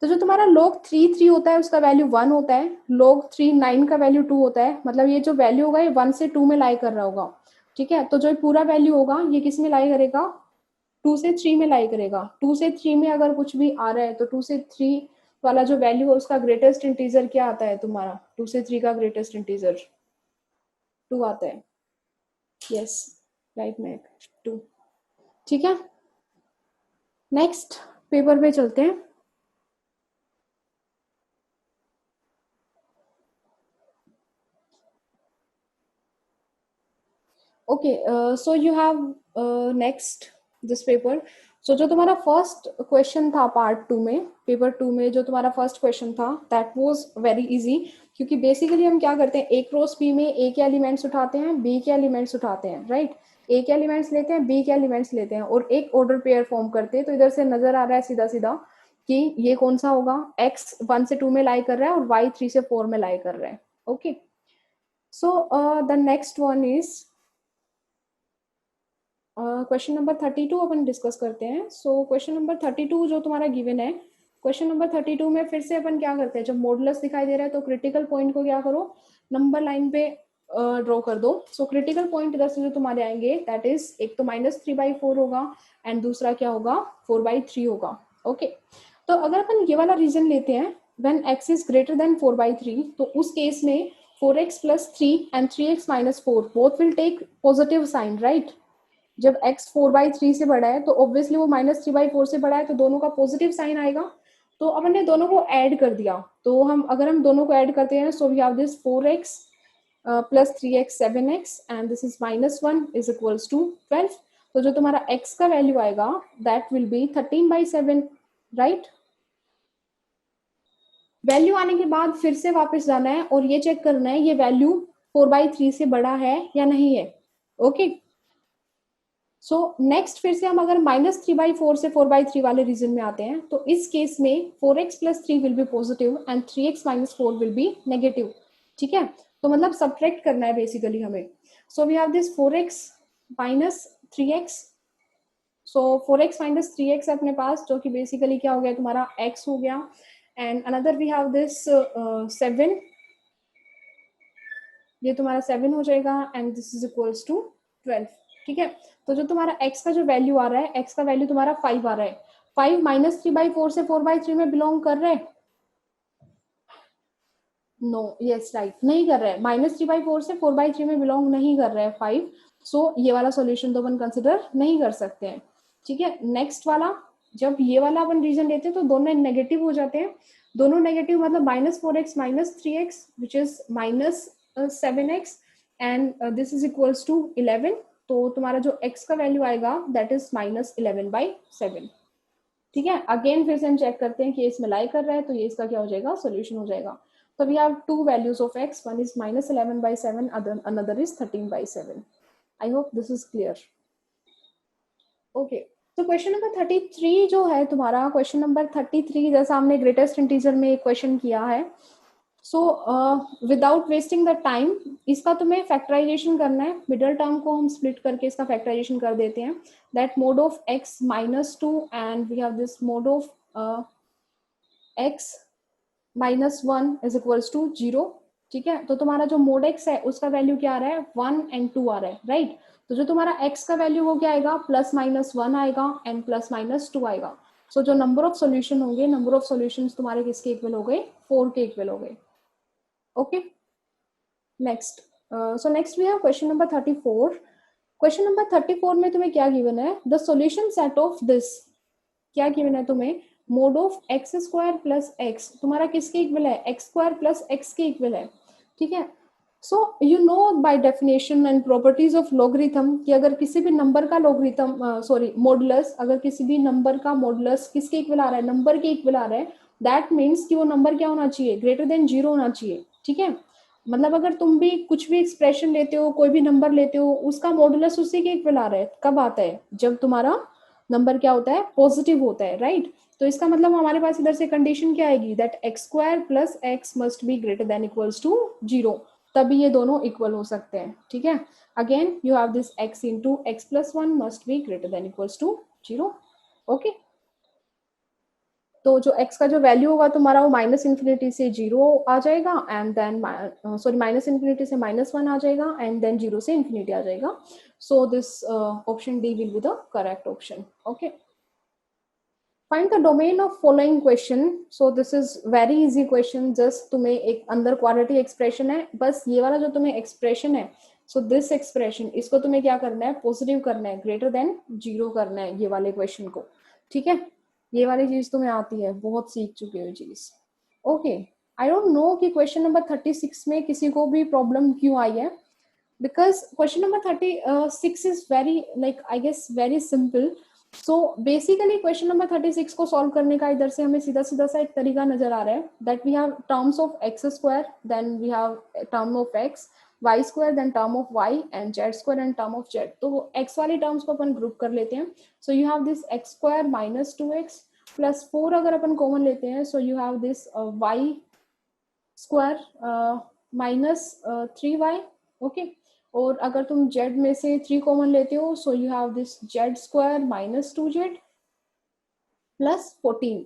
तो जो तुम्हारा log 3 3 होता है उसका वैल्यू 1 होता है, log 3 9 का वैल्यू 2 होता है, मतलब ये जो वैल्यू होगा ये 1 से 2 में लाई कर रहा होगा, ठीक है. तो जो पूरा वैल्यू होगा ये किस में लाई करेगा, 2 से 3 में लाई करेगा. 2 से 3 में अगर कुछ भी आ रहा है तो 2 से 3 वाला जो वैल्यू है उसका ग्रेटेस्ट इंटीजर क्या आता है तुम्हारा, 2 से 3 का ग्रेटेस्ट इंटीजर 2 आता है. यस, राइट मैक, 2. ठीक है, नेक्स्ट पेपर पे चलते हैं. Okay, so you have next this paper. सो जो तुम्हारा फर्स्ट क्वेश्चन था पार्ट 2 में, पेपर 2 में जो तुम्हारा फर्स्ट क्वेश्चन था दैट वाज वेरी इजी, क्योंकि बेसिकली हम क्या करते हैं, ए क्रॉस बी में ए के एलिमेंट्स उठाते हैं, बी के एलिमेंट्स उठाते हैं, राइट? ए के एलिमेंट्स लेते हैं, बी के एलिमेंट्स लेते हैं और एक ऑर्डर पेयर फॉर्म करते हैं. तो इधर से नजर आ रहा है सीधा सीधा कि ये कौन सा होगा, x 1 से 2 में लाई कर रहा है और y 3 से 4 में लाई कर रहा है. Okay, so the next one is question number 32 upon discuss करते हैं. सो क्वेश्चन नंबर 32 जो तुम्हारा गिवन है, क्वेश्चन नंबर 32 में फिर से अपन क्या करते हैं, जब मॉडुलस दिखाई दे रहा है तो क्रिटिकल पॉइंट को क्या करो, नंबर लाइन पे ड्रॉ कर दो. सो क्रिटिकल पॉइंट इधर से जो तुम्हारे आएंगे दैट इज, एक तो -3/4 होगा एंड दूसरा क्या होगा, 4/3 होगा. ओके, तो अगर अपन ये वाला रीजन लेते हैं when x is greater than 4/3, तो उस केस में 4x + 3 and 3x - 4 both will take positive sign, right? जब x 4/3 से बड़ा है तो ऑब्वियसली वो -3/4 से बड़ा है, तो दोनों का पॉजिटिव साइन आएगा. तो अपन ने दोनों को ऐड कर दिया, तो हम अगर हम दोनों को ऐड करते हैं, so we have this 4x + 3x 7x and this is -1 is equals to 12. तो जो तुम्हारा x का वैल्यू आएगा that will be 13/7, right? Value आने के बाद फिर से वापस जाना है और ये चेक करना है ये वैल्यू 4/3 से बड़ा है या नहीं है. ओके, सो नेक्स्ट फिर से हम अगर -3/4 से 4/3 वाले रीजन में आते हैं, तो इस केस में 4x + 3 will be positive and 3x - 4 will be negative. ठीक है, तो मतलब सब्ट्रैक्ट करना है बेसिकली हमें. So we have this 4x - 3x. So 4x - 3x अपने पास, जो कि बेसिकली क्या हो गया तुम्हारा x हो गया, and another we have this 7, ये तुम्हारा 7 हो जाएगा and this is equals to 12. ठीक है, तो जो तुम्हारा x का जो वैल्यू आ रहा है, x का वैल्यू तुम्हारा 5 आ रहा है. 5 -3/4 से 4/3 में बिलोंग कर रहे हैं? नो, यस राइट, नहीं कर रहा है. -3/4 से 4/3 में बिलोंग नहीं कर रहा है 5. सो ये वाला सॉल्यूशन तो अपन कंसिडर नहीं कर सकते हैं. ठीक है, नेक्स्ट वाला, जब ये वाला अपन रीजन लेते हैं तो दोनों नेगेटिव हो जाते हैं. दोनों नेगेटिव मतलब -4x - 3x which is -7x and this is equals to 11. तो तुम्हारा जो x का वैल्यू आएगा दैट इज -11/7. ठीक है, अगेन फिर से हम चेक करते हैं कि इसमें लाई कर रहा है, तो ये इसका क्या हो जाएगा, सोल्यूशन हो जाएगा. So we have two values of x, one is -11/7, another is 13/7. I hope this is clear. Okay, तो क्वेश्चन नंबर 33 जो है तुम्हारा, क्वेश्चन नंबर 33 जैसा हमने ग्रेटेस्ट इंटीजर में एक क्वेश्चन किया है, so without wasting the time इसका तुम्हें फैक्टराइजेशन करना है। मिडल टर्म को हम स्प्लिट करके इसका फैक्टराइजेशन कर देते हैं, that mod of x -2 and we have this mod of x -1 is equals to 0। ठीक है, तो तुम्हारा जो मोड x है उसका वैल्यू क्या आ रहा है, 1 and 2 आ रहा है, राइट। तो जो तुम्हारा x का वैल्यू वो क्या आएगा, +-1 आएगा एंड +-2 आएगा। सो जो नंबर ऑफ सॉल्यूशन होंगे, नंबर ऑफ सॉल्यूशंस तुम्हारे किसके इक्वल हो गए, 4 के इक्वल हो गए। Okay, next so next we have question number 34। Question number 34 में तुम्हें क्या गिवन है, the solution set of this, क्या गिवन है तुम्हें, मोड ऑफ x² + x, तुम्हारा किसके इक्वल है, x² + x के इक्वल है। ठीक है, so you know by definition and properties of logarithm कि अगर किसी भी नंबर का लॉगरिथम मॉडुलस, अगर किसी भी नंबर का मॉडुलस किसके इक्वल आ रहा है, नंबर के इक्वल आ रहा है, दैट मीन्स कि वो नंबर क्या होना चाहिए, ग्रेटर देन 0 होना चाहिए। ठीक है, मतलब अगर तुम भी कुछ भी एक्सप्रेशन लेते हो, कोई भी नंबर लेते हो, उसका मॉडुलस उसी के इक्वल आ रहा है, कब आता है, जब तुम्हारा नंबर क्या होता है, पॉजिटिव होता है, राइट। तो इसका मतलब हमारे पास इधर से कंडीशन क्या आएगी, that x² + x must be greater than equals to 0, तभी ये दोनों इक्वल हो सकते हैं। ठीक है, again you have this x × x + 1 must be greater than equals to 0। Okay, तो जो x का जो वैल्यू होगा तुम्हारा वो -∞ से 0 आ जाएगा एंड देन -∞ से -1 आ जाएगा एंड देन 0 से ∞ आ जाएगा। So this option D will be the correct option. Okay, find the domain of following question. So this is very easy question, just तुम्हें एक अंदर क्वाड्रेटिक एक्सप्रेशन है, बस ये वाला जो तुम्हें एक्सप्रेशन है, सो दिस एक्सप्रेशन, इसको तुम्हें क्या करना है, पॉजिटिव करना है, ग्रेटर देन 0 करना है ये वाले क्वेश्चन को। ठीक है, ये वाली चीज तुम्हें आती है, बहुत सीख चुके हो चीज। ओके, आई डोंट नो कि क्वेश्चन नंबर 36 में किसी को भी प्रॉब्लम क्यों आई है, because question number 36 is very like I guess very simple. So basically question number 36 को सॉल्व करने का इधर से हमें सीधा सीधा सा एक तरीका नजर आ रहा है, that we have terms of x², then we have term of x, y², then term of y and z² and term of z। तो x वाली टर्म्स को अपन ग्रुप कर लेते हैं। So you have this x² - 2x + 4 अगर अपन common लेते हैं, so you have this y² -3y। Okay, और अगर तुम z में से 3 कॉमन लेते हो, सो you have this z² - 2z + 14।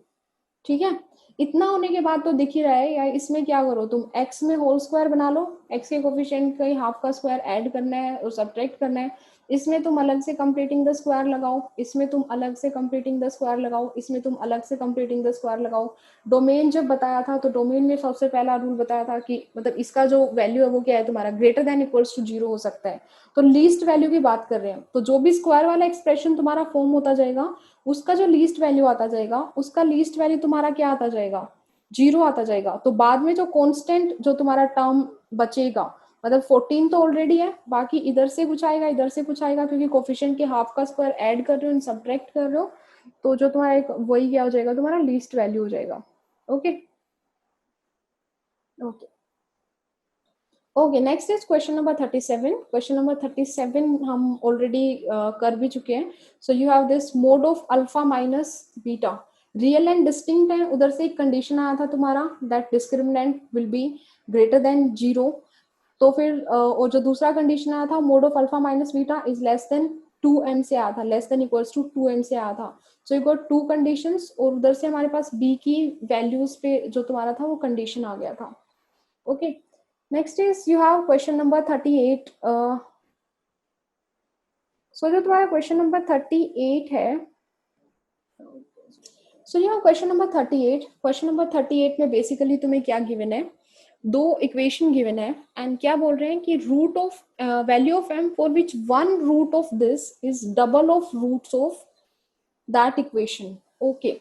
ठीक है, इतना होने के बाद तो दिख ही रहा है, या इसमें क्या करो तुम, x में होल स्क्वायर बना लो, x के कोफिशिएंट का हाफ का स्क्वायर ऐड करना है और सब्ट्रैक्ट करना है, इसमें तुम अलग से कंप्लीटिंग द स्क्वायर लगाओ, इसमें तुम अलग से कंप्लीटिंग द स्क्वायर लगाओ, इसमें तुम अलग से कंप्लीटिंग द स्क्वायर लगाओ। डोमेन जब बताया था तो डोमेन में सबसे पहला रूल बताया था कि मतलब इसका जो वैल्यू है वो क्या है तुम्हारा, ग्रेटर देन इक्वल्स टू 0 हो सकता है। तो लीस्ट वैल्यू की बात कर रहे हैं, तो जो भी स्क्वायर वाला एक्सप्रेशन तुम्हारा फॉर्म होता जाएगा, उसका जो लीस्ट वैल्यू आता जाएगा, उसका लीस्ट वैल्यू तुम्हारा क्या आता जाएगा, 0 आता जाएगा। तो बाद में जो कांस्टेंट जो तुम्हारा टर्म बचेगा, मतलब 14 तो ऑलरेडी है, बाकी इधर से कुछ आएगा, इधर से कुछ आएगा, क्योंकि कोफिशिएंट के हाफ का स्क्वायर ऐड कर रहे हो, सब्ट्रैक्ट कर रहे हो, तो जो तुम्हारा एक वही क्या हो जाएगा, तुम्हारा लीस्ट वैल्यू हो जाएगा। Okay okay okay, next is question number 37। Question number 37 हम ऑलरेडी कर भी चुके हैं। So you have this mod of alpha - beta, real and distinct है, उधर से एक कंडीशन आया था तुम्हारा, that discriminant will be greater then 0। तो फिर और जो दूसरा कंडीशन आया था, mode of alpha - beta is less then 2m से आया था, less than equals to 2m से आया था। सो यू गॉट 2 कंडीशंस, और उधर से हमारे पास b की वैल्यूज पे जो तुम्हारा था वो कंडीशन आ गया था। Okay, next is you have question number 38। so जो तुम्हारा question number 38 है, so you have question number 38। question number 38 में basically तुम्हें क्या given है, दो इक्वेशन गिवन है, एंड क्या बोल रहे हैं कि root of value of m for which one root of this is double of roots of that equation. Okay,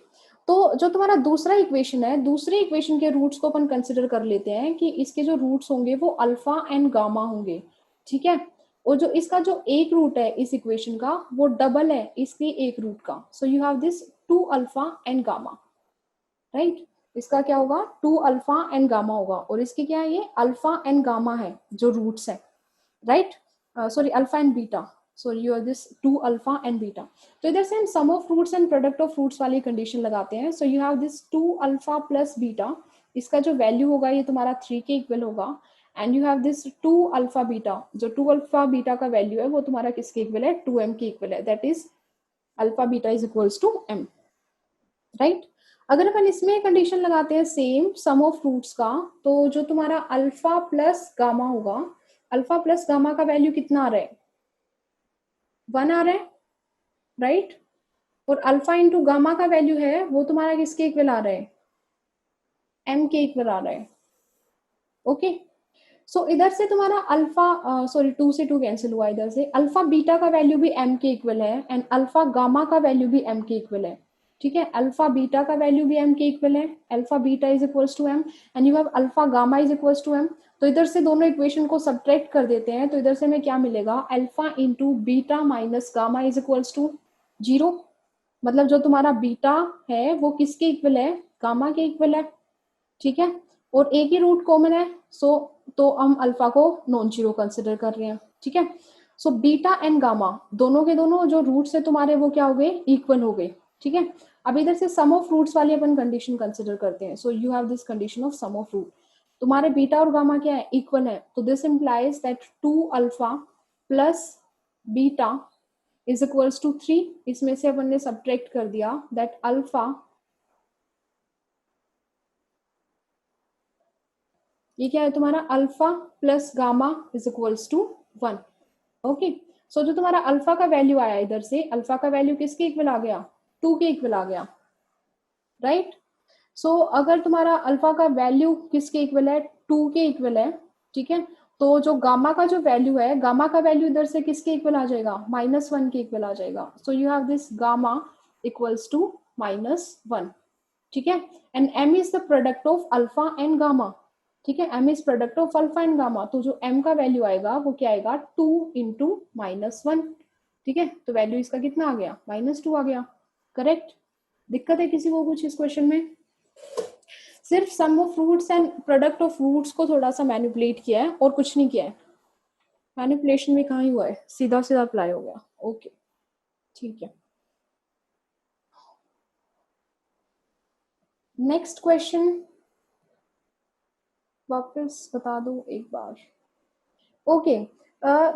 तो जो तुम्हारा दूसरा इक्वेशन है, दूसरे इक्वेशन के रूट्स को अपन कंसिडर कर लेते हैं कि इसके जो रूट्स होंगे वो अल्फा एंड गामा होंगे। ठीक है, और जो इसका जो एक रूट है इस इक्वेशन का वो डबल है इसके एक रूट का। सो you have this 2 alpha and gamma, right. इसका क्या होगा, 2 अल्फा एंड गामा होगा, और इसकी क्या है, ये अल्फा एंड गामा है जो रूट्स है, right, sorry alpha and beta, sorry you are this 2 alpha and beta. तो इधर से हम sum of roots and product of roots वाली कंडीशन लगाते हैं। So you have this 2 alpha plus beta, इसका जो वैल्यू होगा ये तुम्हारा 3 के इक्वल होगा, and you have this 2 alpha beta, जो 2 अल्फा बीटा का वैल्यू है वो तुम्हारा किसके इक्वल है, 2m के इक्वल है, that is alpha beta is equals to m, right. अगर अपन इसमें कंडीशन लगाते हैं सेम सम ऑफ फ्रूट्स का, तो जो तुम्हारा अल्फा प्लस गामा होगा, अल्फा प्लस गामा का वैल्यू कितना आ रहा है, 1 आ रहा है, राइट, और अल्फा इंटू गामा का वैल्यू है वो तुम्हारा किसके इक्वल आ रहा है, m के इक्वल आ रहा है, ओके। सो इधर से तुम्हारा अल्फा सॉरी 2 से 2 कैंसिल हुआ, इधर से अल्फा बीटा का वैल्यू भी m के इक्वल है, एंड अल्फा गामा का वैल्यू भी m के इक्वल है, ठीक है। अल्फा बीटा का वैल्यू भी m के इक्वल है, alpha beta is equals to m, and you have alpha gamma is equals to m। तो इधर से दोनों इक्वेशन को सब्ट्रैक्ट कर देते हैं, तो इधर से हमें क्या मिलेगा, alpha into beta minus gamma is equals to 0, मतलब जो तुम्हारा बीटा है वो किसके इक्वल है, गामा के इक्वल है, ठीक है, और एक ही रूट कॉमन है, सो तो हम अल्फा को नॉन जीरो कंसिडर कर रहे हैं, ठीक है। सो बीटा एंड गामा दोनों के दोनों जो रूट्स है तुम्हारे वो क्या हो गए, इक्वल हो गए, ठीक है। अब इधर से सम ऑफ रूट्स वाली अपन कंडीशन कंसिडर करते हैं। So you have this condition of sum of root, तुम्हारे बीटा और गामा क्या है, इक्वल है, तो this implies that 2 alpha plus beta is equals to 3, इसमें से अपन ने सब्ट्रैक्ट कर दिया दैट अल्फा, ये क्या है तुम्हारा, alpha plus gamma is equals to 1, okay. सो जो तुम्हारा अल्फा का वैल्यू आया इधर से, अल्फा का वैल्यू किसके इक्वल आ गया, 2 के इक्वल आ गया, राइट। सो अगर तुम्हारा अल्फा का वैल्यू किसके इक्वल है, 2 के इक्वल है, ठीक है, तो जो गामा का जो वैल्यू है, गामा का वैल्यू इधर से किसके इक्वल आ जाएगा, -1 के इक्वल आ जाएगा। So you have this gamma equals to -1, ठीक है, and m is the product of alpha and gamma, ठीक है, m is product of alpha and gamma, तो जो m का वैल्यू आएगा वो क्या आएगा, 2 इंटू -1, ठीक है, तो वैल्यू इसका कितना आ गया, -2 आ गया, करेक्ट। दिक्कत है किसी को कुछ इस क्वेश्चन में, सिर्फ sum of roots and product of roots को थोड़ा सा मैनिपुलेट किया है और कुछ नहीं किया है, मैनिपुलेशन में कहाँ ही हुआ है, सीधा सीधा अप्लाई हो गया, ओके ठीक है। नेक्स्ट क्वेश्चन वापस बता दो एक बार, ओके।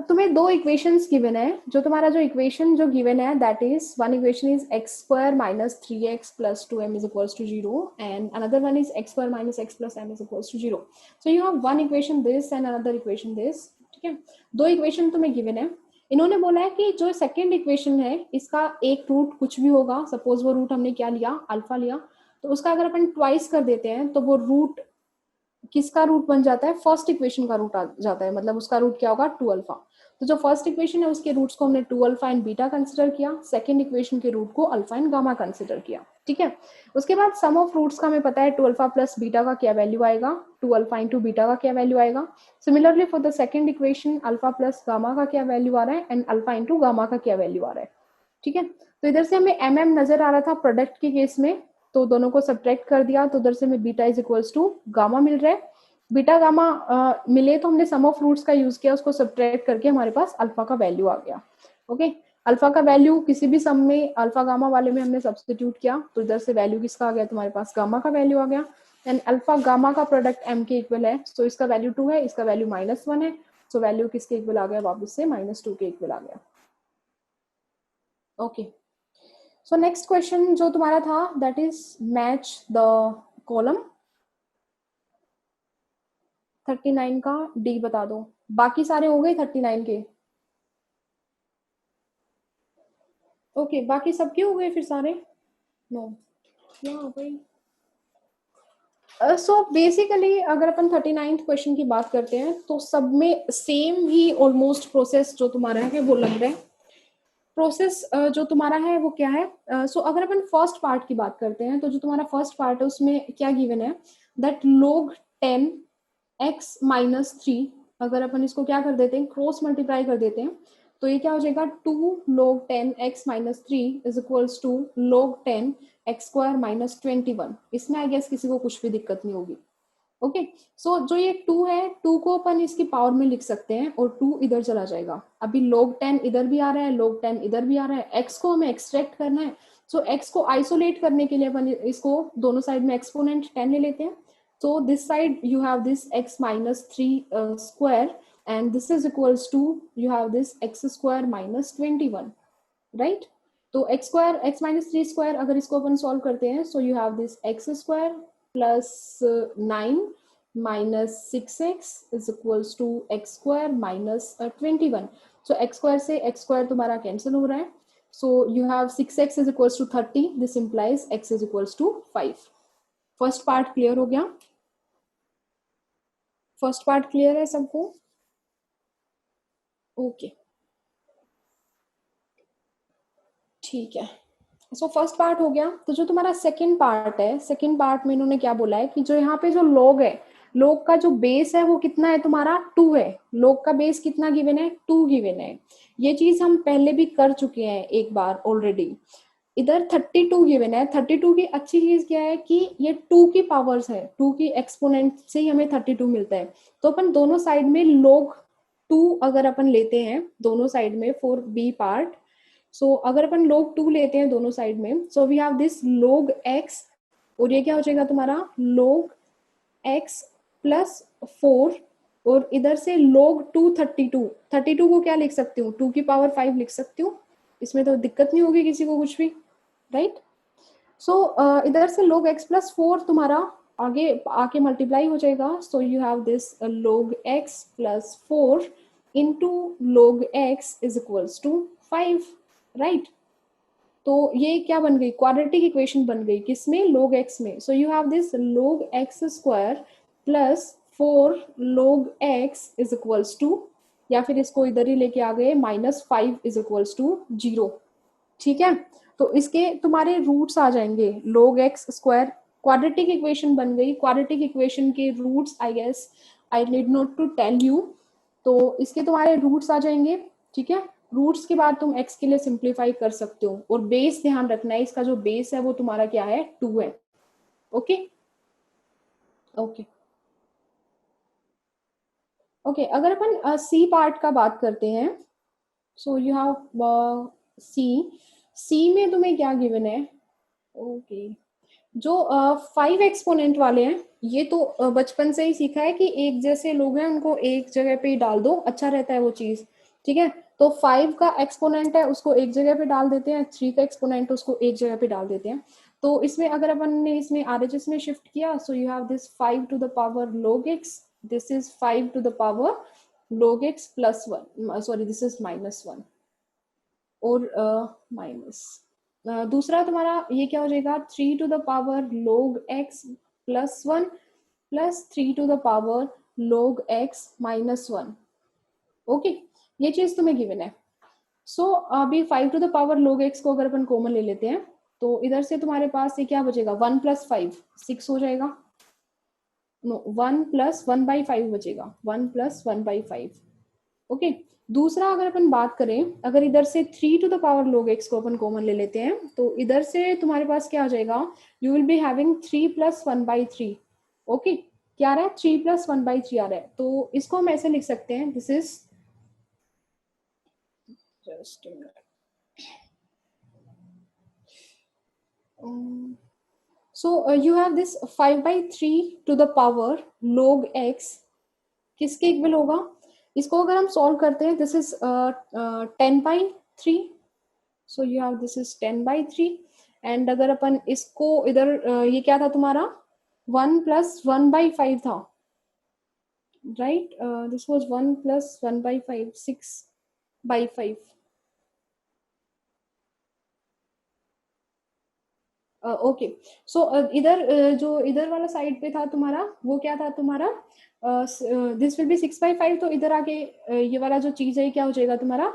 तुम्हें दो इक्वेशंस गिवन है, जो तुम्हारा जो इक्वेशन जो गिवन है that is one equation is x square minus 3x plus 2m is equals to 0 and another one is x square minus x plus m is equals to 0। So you have one equation this and another equation this, ठीक है, दो equation तुम्हें given है। इन्होंने बोला है कि जो सेकेंड इक्वेशन है इसका एक रूट कुछ भी होगा, सपोज वो रूट हमने क्या लिया, अल्फा लिया, तो उसका अगर अपन ट्वाइस कर देते हैं तो वो रूट किसका रूट बन जाता है, फर्स्ट इक्वेशन का रूट आ जाता है, मतलब उसका रूट क्या होगा, 2 अल्फा। तो जो फर्स्ट इक्वेशन है उसके रूट्स को हमने 2 अल्फा एंड बीटा कंसिडर किया, सेकंड इक्वेशन के रूट को अल्फा एंड गामा कंसिडर किया, ठीक है। उसके बाद सम ऑफ रूट्स का हमें पता है 2 अल्फा प्लस बीटा का क्या वैल्यू आएगा, 2 अल्फा इंटू बीटा का क्या वैल्यू आएगा। Similarly for the second equation alpha plus gamma का क्या वैल्यू आ रहा है एंड अल्फा इंटू गामा का क्या वैल्यू आ रहा है, ठीक है। तो इधर से हमें mm नजर आ रहा था प्रोडक्ट के केस में, तो दोनों को सब्ट्रैक्ट कर दिया, तो उधर से हमें beta is equals to gamma मिल रहा है। बीटा गामा मिले तो हमने सम ऑफ रूट्स का यूज किया, उसको सब्ट्रैक्ट करके हमारे पास अल्फा का वैल्यू आ गया, ओके। अल्फा का वैल्यू किसी भी सम में अल्फा गामा वाले में हमने सब्स्टिट्यूट किया, तो इधर से वैल्यू किसका आ गया, तुम्हारे पास गामा का वैल्यू आ गया, एंड अल्फा गामा का प्रोडक्ट m के इक्वल है, सो इसका वैल्यू 2 है, इसका वैल्यू -1 है, सो वैल्यू किसके इक्वल आ गया, वापस से -2 के इक्वल आ गया, ओके। सो नेक्स्ट क्वेश्चन जो तुम्हारा था that is match the column, 39 का डी बता दो, बाकी सारे हो गए 39 के, ओके बाकी सबके हो गए फिर सारे, नो क्या हो गई। सो बेसिकली अगर अपन 39th क्वेश्चन की बात करते हैं तो सब में सेम ही ऑलमोस्ट प्रोसेस जो तुम्हारा है वो लग रहा है। प्रोसेस जो तुम्हारा है वो क्या है, सो अगर अपन फर्स्ट पार्ट की बात करते हैं तो जो तुम्हारा फर्स्ट पार्ट है उसमें क्या गिवन है दैट log 10 x माइनस 3, अगर अपन इसको क्या कर देते हैं क्रॉस मल्टीप्लाई कर देते हैं तो ये क्या हो जाएगा 2 log 10 x minus 3 is equals to log 10 x square minus 21। इसमें आई गेस किसी को कुछ भी दिक्कत नहीं होगी। ओके सो जो ये 2 है 2 को अपन इसकी पावर में लिख सकते हैं और 2 इधर चला जाएगा। अभी log 10 इधर भी आ रहा है, log 10 इधर भी आ रहा है, x को हमें एक्सट्रैक्ट करना है। सो x को आइसोलेट करने के लिए अपन इसको दोनों साइड में एक्सपोनेंट 10 ले लेते हैं। So this side you have this x minus 3 square and this is equals to you have this x square minus 21, right? तो x square x minus 3 square अगर इसको अपन solve करते हैं so you have this x square plus 9 minus 6x is equals to x square minus 21. So x square से x square तुम्हारा cancel हो रहा है। So you have 6x is equals to 30. This implies x is equals to 5. First part clear हो गया? First part clear है सबको? Okay ठीक है। सो फर्स्ट पार्ट हो गया। तो जो तुम्हारा सेकंड पार्ट है, सेकंड पार्ट में इन्होंने क्या बोला है कि जो यहाँ पे जो log है, log का जो बेस है वो कितना है तुम्हारा 2 है। log का बेस कितना गिवन है 2 गिवन है। ये चीज हम पहले भी कर चुके हैं एक बार ऑलरेडी। इधर 32 गिवन है। 32 की अच्छी चीज क्या है कि ये 2 की पावर्स है, 2 की एक्सपोनेंट से ही हमें 32 मिलता है। तो अपन दोनों साइड में log 2 अगर अपन लेते हैं दोनों साइड में फॉर बी पार्ट, सो अगर अपन log 2 लेते हैं दोनों साइड में, so we have this log x और ये क्या हो जाएगा तुम्हारा log x प्लस 4 और इधर से log 2 32। 32 को क्या लिख सकती हूँ 2 की पावर 5 लिख सकती हूँ। इसमें तो दिक्कत नहीं होगी किसी को कुछ भी, राइट? सो इधर से log x प्लस 4 तुम्हारा आगे आके मल्टीप्लाई हो जाएगा। So you have this log x plus 4 into log x is equals to 5, right? तो ये क्या बन गई क्वाड्रेटिक इक्वेशन बन गई किसमें log x में। So you have this log x square plus 4 log x is equals to, या फिर इसको इधर ही लेके आ गए -5 इज इक्वल्स टू 0, ठीक है? तो इसके तुम्हारे रूट्स आ जाएंगे log x square, quadratic equation बन गई। क्वाड्रेटिक इक्वेशन के roots I guess I need not to tell you, तो इसके तुम्हारे रूट्स आ जाएंगे, ठीक है? रूट्स के बाद तुम x के लिए सिंप्लीफाई कर सकते हो और बेस ध्यान रखना है, इसका जो बेस है वो तुम्हारा क्या है 2 है। ओके ओके ओके अगर अपन सी पार्ट का बात करते हैं, सो यू हैव सी में तुम्हें क्या गिवन है? ओके जो 5 एक्सपोनेंट वाले हैं ये तो बचपन से ही सीखा है कि एक जैसे लोग हैं उनको एक जगह पे ही डाल दो, अच्छा रहता है वो चीज, ठीक है? तो 5 का एक्सपोनेंट है उसको एक जगह पे डाल देते हैं, 3 का एक्सपोनेंट उसको एक जगह पे डाल देते हैं। तो इसमें अगर अपन ने इसमें RHS में शिफ्ट किया, so you have this 5 to the power log x, this is 5 to the power log x plus 1, sorry this is -1 और माइनस दूसरा तुम्हारा ये क्या हो जाएगा 3 to the power log x plus 1 plus 3 to the power log x minus 1। Okay ये चीज तुम्हें गिवन है। सो अभी 5 to the power log x को अगर अपन कॉमन ले लेते हैं तो इधर से तुम्हारे पास ये क्या बचेगा 1 प्लस 5 6 हो जाएगा, नो 1 प्लस 1 बाई 5 बचेगा, 1 प्लस 1 बाई 5। ओके दूसरा अगर अपन बात करें, अगर इधर से 3 to the power log x को अपन कॉमन ले लेते हैं तो इधर से तुम्हारे पास क्या आ जाएगा, you will be having 3 plus 1 by 3। Okay क्या आ रहा है 3 प्लस 1 बाई 3 आ रहा है, तो इसको हम ऐसे लिख सकते हैं, this is just so you have this 5 by 3 to the power log x किसके इक्वल होगा? इसको अगर हम सॉल्व करते हैं this is 10 by 3, so you have this is 10 by 3 and अगर अपन इसको इधर ये क्या था तुम्हारा 1 प्लस 1 बाई 5 था, right? This was 1 plus 1 by 5 6 by 5। Okay so इधर जो इधर वाला साइड पे था तुम्हारा वो क्या था तुम्हारा दिस विल बी 6 बाई 5, तो इधर आके ये वाला जो चीज है क्या हो जाएगा तुम्हारा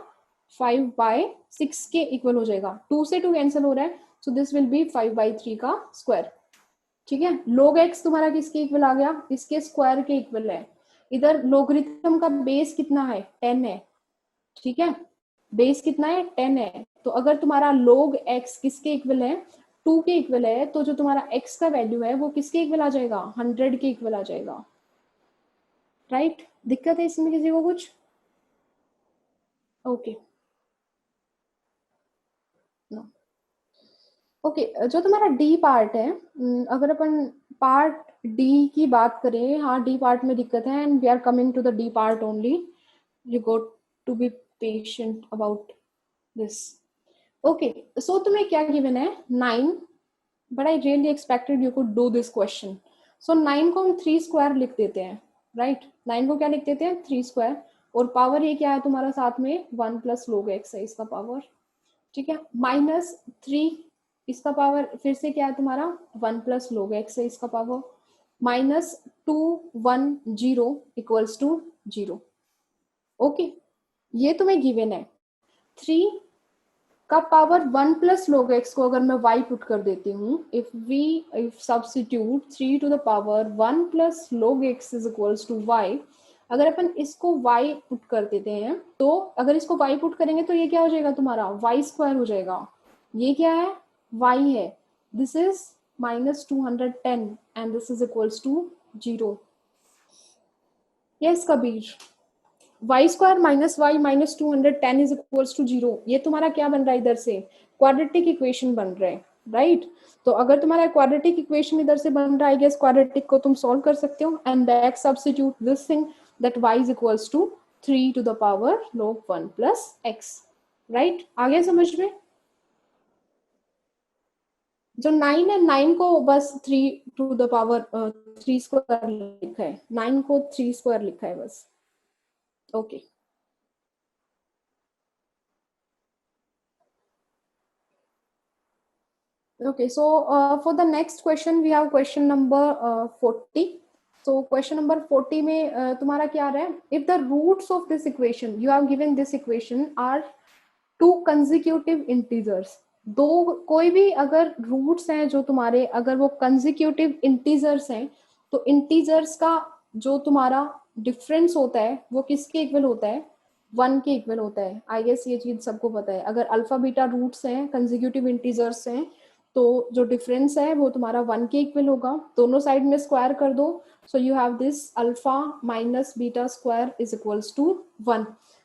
5 बाई 6 के इक्वल हो जाएगा, 2 से 2 कैंसिल हो रहा है, so this will B 5 by 3 का स्क्वायर, ठीक है? log x तुम्हारा किसके इक्वल आ गया? इसके स्क्वायर के इक्वल है। इधर लोगरिथम का बेस कितना है 10 है, ठीक है? बेस कितना है 10 है, तो अगर तुम्हारा log x किसके इक्वल है 2 के इक्वल है, तो जो तुम्हारा x का वैल्यू है वो किसके इक्वल आ जाएगा 100 के इक्वल आ जाएगा, राइट। दिक्कत है इसमें किसी को कुछ? ओके ओके, जो तुम्हारा डी पार्ट है, अगर अपन पार्ट डी की बात करें, हाँ डी पार्ट में दिक्कत है and we are coming to the D part only, you got to be patient about this. Okay, so तुम्हें क्या गिवन है 9, but I really expected you could do this question. So 9 को हम 3 square लिख देते हैं, राइट 9 को क्या लिख देते हैं 3 स्क्वायर, और पावर ये क्या है तुम्हारा साथ में 1 प्लस लोग एक्स है इसका पावर, ठीक है, -3 इसका पावर फिर से क्या है तुम्हारा 1 प्लस लोग एक्स है इसका पावर, -2 1 0 इक्वल्स टू 0। ओके, ये तुम्हें गिवन है। 3 का पावर 1 प्लस लोग एक्स को अगर मैं y पुट कर देती हूँ, if substitute 3 to the power 1 plus log X is equals to y, अगर अपन इसको y पुट कर देते हैं, तो अगर इसको y पुट करेंगे तो ये क्या हो जाएगा तुम्हारा y स्क्वायर हो जाएगा, ये क्या है y है, this is -210 and this is equals to 0। Yes Kabir, y square minus y minus 210 is equals to 0, ये तुम्हारा क्या बन रहा है इधर से क्वाड्रेटिक इक्वेशन बन रहा है, राइट। तो अगर तुम्हारा क्वाड्रेटिक इक्वेशन इधर से बन रहा है, गेस क्वाड्रेटिक को तुम सॉल्व कर सकते हो and back substitute this thing that y is equals to 3 to the power log 1 plus x, right. आ गया समझ में? जो 9 है 9 को बस 3 टू द पावर 3 स्क्वायर लिखा है, 9 को 3 स्क्वायर लिखा है बस। Okay Okay, so for the next question we have question number 40. So question number 40 में तुम्हारा क्या आ रहा है, if the roots of this equation, you have given this equation are two consecutive integers, दो कोई भी अगर रूट्स हैं जो तुम्हारे अगर वो कंजिक्यूटिव इंटीजर्स हैं, तो इंटीजर्स का जो तुम्हारा डिफरेंस होता है वो किसके इक्वल होता है 1 के इक्वल होता है। आई गेस ये चीज सबको पता है, अगर अल्फा बीटा रूट्स हैं कंजिक्यूटिव इंटीजर्स हैं, तो जो डिफरेंस है वो तुम्हारा 1 के इक्वल होगा, दोनों साइड में स्क्वायर कर दो, so you have this alpha minus beta square is equals to 1।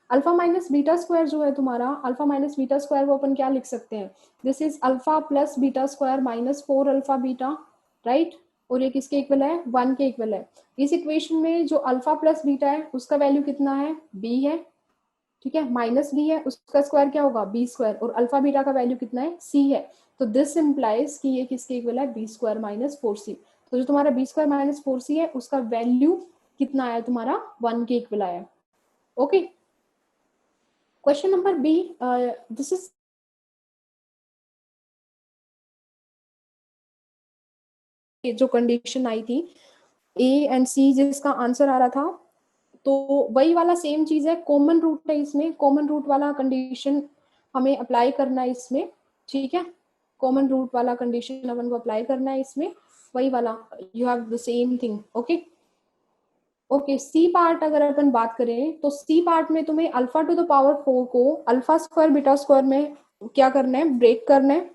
Alpha minus beta square जो है तुम्हारा, अल्फा माइनस बीटा स्क्वायर को अपन क्या लिख सकते हैं, this is alpha plus beta square minus 4 alpha beta, right. और ये किसके इक्वल है 1 के इक्वल है। इस इक्वेशन में जो अल्फा प्लस बीटा है उसका वैल्यू कितना है b है, ठीक है, माइनस बी है, उसका स्क्वायर क्या होगा बी स्क्वायर, और अल्फा बीटा का वैल्यू कितना है सी है, तो दिस इंप्लाइज कि ये किसके इक्वल है बी स्क्वायर माइनस 4c। तो जो तुम्हारा बी स्क्वायर माइनस 4c है उसका वैल्यू कितना आया तुम्हारा 1 के इक्वल आया। Okay, question number B, this is जो कंडीशन आई थी ए एंड सी जिसका आंसर आ रहा था, तो वही वाला सेम चीज है, कॉमन रूट है इसमें, कॉमन रूट वाला कंडीशन हमें अप्लाई करना है इसमें, ठीक है, कॉमन रूट वाला कंडीशन अपन को अप्लाई करना है इसमें, वही वाला, you have the same thing. Okay okay, C part अगर अपन बात करें तो सी पार्ट में तुम्हें अल्फा टू द पावर 4 को अल्फा स्क्वायर बीटा स्क्वायर में क्या करना है ब्रेक करना है,